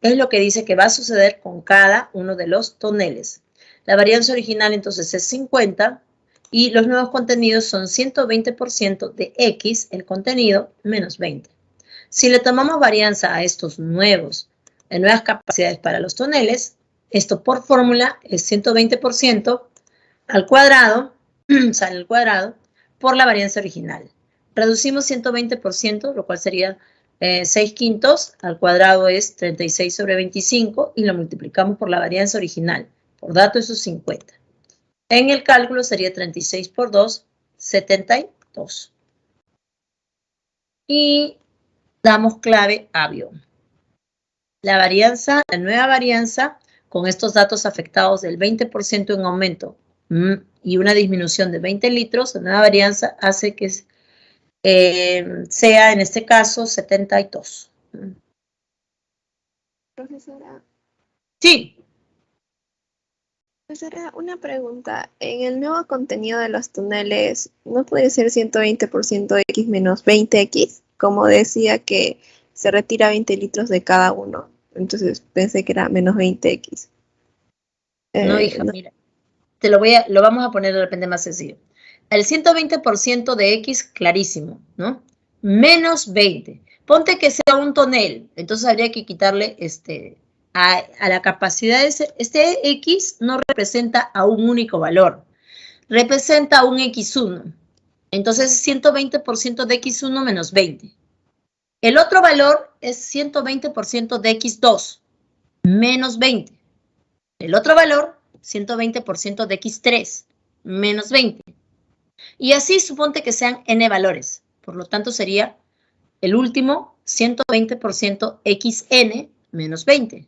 Es lo que dice que va a suceder con cada uno de los toneles. La varianza original entonces es 50 Y los nuevos contenidos son 120% de X, el contenido, menos 20. Si le tomamos varianza a estos nuevas capacidades para los toneles, esto por fórmula es 120% al cuadrado, sale al cuadrado, por la varianza original. Reducimos 120%, lo cual sería 6 quintos, al cuadrado es 36 sobre 25, y lo multiplicamos por la varianza original. Por dato, eso es 50. En el cálculo sería 36 por 2, 72. Y damos clave avión. La nueva varianza, con estos datos afectados del 20% en aumento y una disminución de 20 litros, la nueva varianza hace que sea, en este caso, 72. Profesora. Sí. Profesora, una pregunta. En el nuevo contenido de los túneles, ¿no puede ser 120% X menos 20X? Como decía que se retira 20 litros de cada uno. Entonces pensé que era menos 20X. No, hija, no. mira. Lo vamos a poner de repente más sencillo. El 120% de X, clarísimo, ¿no? Menos 20. Ponte que sea un tonel, entonces habría que quitarle a la capacidad este X no representa a un único valor, representa a un X1. Entonces 120% de X1 menos 20. El otro valor es 120% de X2 menos 20. El otro valor, 120% de X3 menos 20. Y así suponte que sean n valores. Por lo tanto, sería el último 120% xn menos 20.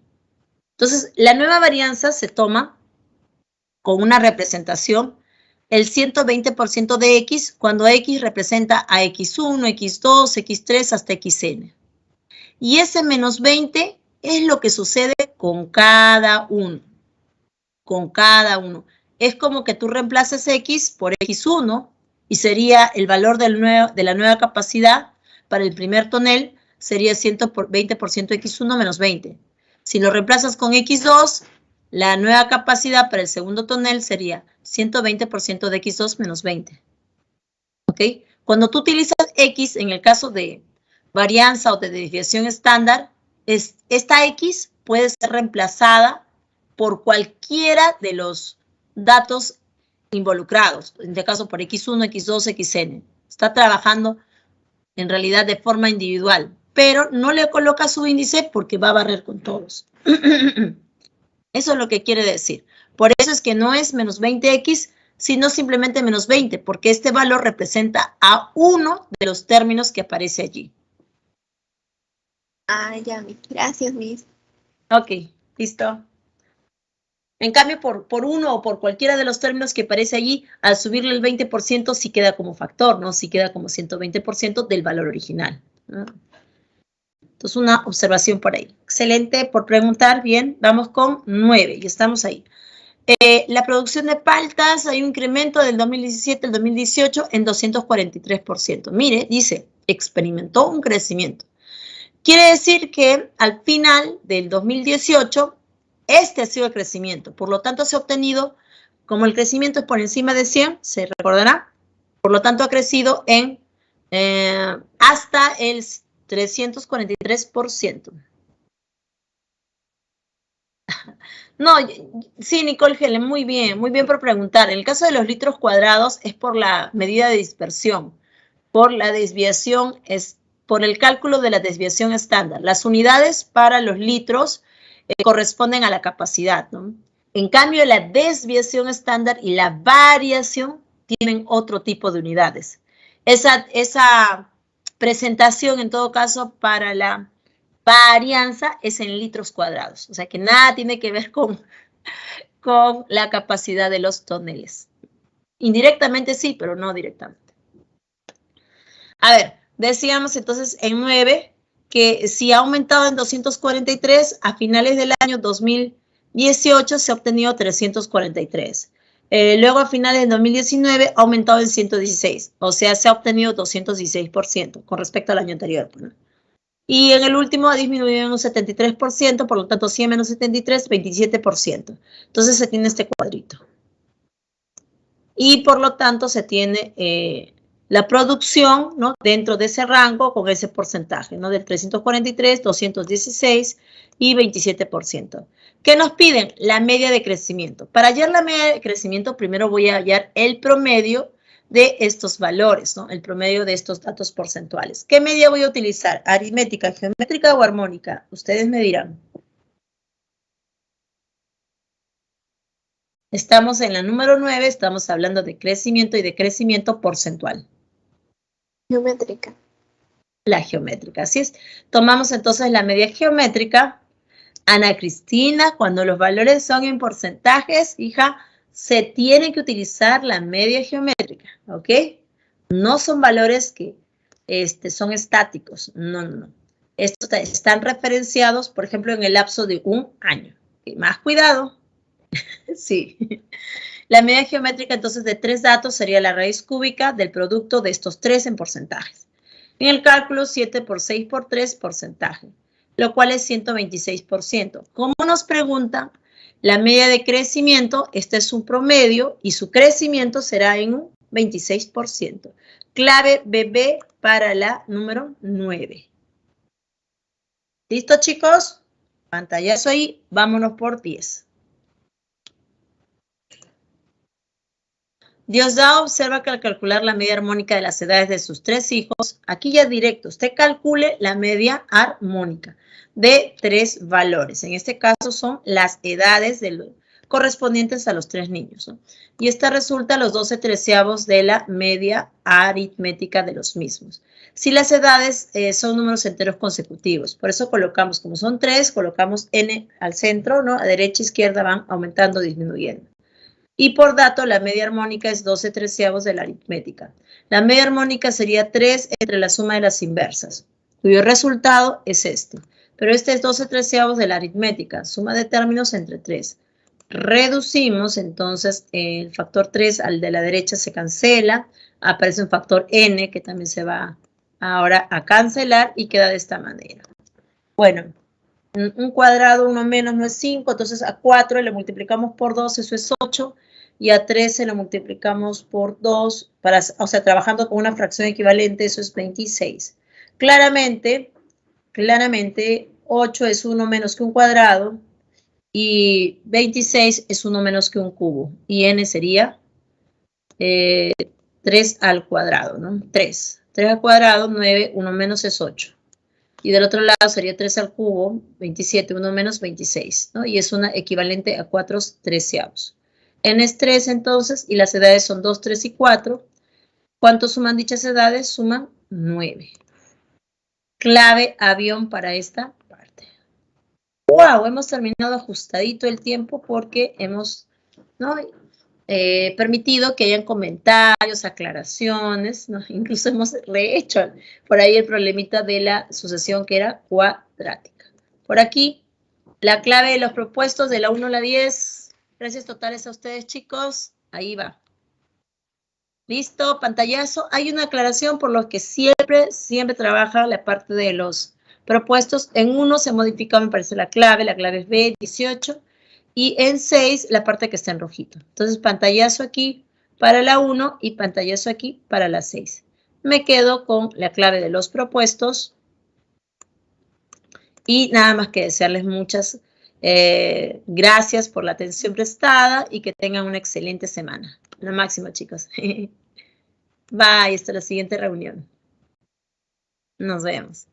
Entonces, la nueva varianza se toma con una representación, el 120% de x, cuando x representa a x1, x2, x3 hasta xn. Y ese menos 20 es lo que sucede con cada uno. Con cada uno. Es como que tú reemplaces x por x1 y sería el valor de la nueva capacidad para el primer tonel sería 120% x1 menos 20. Si lo reemplazas con x2, la nueva capacidad para el segundo tonel sería 120% de x2 menos 20. ¿Ok? Cuando tú utilizas x, en el caso de varianza o de desviación estándar, esta x puede ser reemplazada por cualquiera de los datos involucrados, en este caso por X1, X2, Xn. Está trabajando en realidad de forma individual, pero no le coloca su índice porque va a barrer con todos. Eso es lo que quiere decir. Por eso es que no es menos 20x, sino simplemente menos 20, porque este valor representa a uno de los términos que aparece allí. Ah, ya, gracias, Miss. Ok, listo. En cambio, por uno o por cualquiera de los términos que aparece allí, al subirle el 20% sí queda como factor, ¿no? Sí queda como 120% del valor original, ¿no? Entonces, una observación por ahí. Excelente por preguntar. Bien, vamos con 9 y estamos ahí. La producción de paltas, hay un incremento del 2017 al 2018 en 243%. Mire, dice, experimentó un crecimiento. Quiere decir que al final del 2018, este ha sido el crecimiento. Por lo tanto, se ha obtenido, como el crecimiento es por encima de 100, se recordará, por lo tanto ha crecido en hasta el 343%. No, sí, Nicole Helen, muy bien por preguntar. En el caso de los litros cuadrados es por la medida de dispersión, por la desviación, por el cálculo de la desviación estándar. Las unidades para los litros corresponden a la capacidad, ¿no? En cambio, la desviación estándar y la variación tienen otro tipo de unidades. Esa presentación, en todo caso, para la varianza es en litros cuadrados. O sea que nada tiene que ver con la capacidad de los toneles. Indirectamente sí, pero no directamente. A ver, decíamos entonces en 9 que si ha aumentado en 243, a finales del año 2018 se ha obtenido 343. Luego a finales de 2019 ha aumentado en 116, o sea, se ha obtenido 216% con respecto al año anterior, ¿no? Y en el último ha disminuido en un 73%, por lo tanto 100 menos 73, 27%. Entonces se tiene este cuadrito. y por lo tanto se tiene la producción, ¿no?, dentro de ese rango con ese porcentaje, ¿no?, del 343, 216 y 27%. ¿Qué nos piden? La media de crecimiento. Para hallar la media de crecimiento, primero voy a hallar el promedio de estos valores, ¿no?, el promedio de estos datos porcentuales. ¿Qué media voy a utilizar? ¿Aritmética, geométrica o armónica? Ustedes me dirán. Estamos en la número 9, estamos hablando de crecimiento y de crecimiento porcentual. Geométrica. La geométrica, así es. Tomamos entonces la media geométrica. Ana Cristina, cuando los valores son en porcentajes, hija, se tiene que utilizar la media geométrica, ¿ok? No son valores que son estáticos, no, no, no. Estos están referenciados, por ejemplo, en el lapso de un año. ¿Okay? Más cuidado. Sí. La media geométrica, entonces, de 3 datos sería la raíz cúbica del producto de estos 3 en porcentajes. En el cálculo, 7 por 6 por 3, porcentaje, lo cual es 126%. Como nos preguntan, la media de crecimiento, este es un promedio, y su crecimiento será en un 26%. Clave BB para la número 9. ¿Listo, chicos? Pantallazo ahí, vámonos por 10. Diosdado observa que al calcular la media armónica de las edades de sus 3 hijos, aquí ya directo, usted calcule la media armónica de 3 valores. En este caso son las edades correspondientes a los 3 niños, ¿no? Y esta resulta los 12/13 de la media aritmética de los mismos. Si las edades son números enteros consecutivos, por eso colocamos, como son 3, colocamos n al centro, ¿no? A derecha e izquierda van aumentando, disminuyendo. Y por dato, la media armónica es 12/13 de la aritmética. La media armónica sería 3 entre la suma de las inversas, cuyo resultado es este. Pero este es 12/13 de la aritmética, suma de términos entre 3. Reducimos, entonces, el factor 3 al de la derecha se cancela, aparece un factor n que también se va ahora a cancelar y queda de esta manera. Bueno, un cuadrado, 1 menos no es 5, entonces a 4 le multiplicamos por 2, eso es 8, y a 13 lo multiplicamos por 2, o sea, trabajando con una fracción equivalente, eso es 26. Claramente, 8 es 1 menos que un cuadrado, y 26 es 1 menos que un cubo, y n sería 3 al cuadrado, ¿no? 3 al cuadrado, 9, 1 menos es 8. Y del otro lado sería 3 al cubo, 27, 1 menos 26, ¿no? Y es una equivalente a 4/13. N es 3 entonces, y las edades son 2, 3 y 4. ¿Cuánto suman dichas edades? Suman 9. Clave avión para esta parte. ¡Wow! Hemos terminado ajustadito el tiempo porque hemos, ¿no?, permitido que hayan comentarios, aclaraciones, ¿no? Incluso hemos rehecho por ahí el problemita de la sucesión que era cuadrática. Por aquí, la clave de los propuestos de la 1 a la 10. Gracias totales a ustedes, chicos. Ahí va. Listo, pantallazo. Hay una aclaración por lo que siempre trabaja la parte de los propuestos. En 1 se modifica, me parece, la clave es B, 18. Y en 6, la parte que está en rojito. Entonces, pantallazo aquí para la 1 y pantallazo aquí para la 6. Me quedo con la clave de los propuestos. Y nada más que desearles muchas gracias por la atención prestada y que tengan una excelente semana. Lo máximo, chicos. Bye, hasta la siguiente reunión. Nos vemos.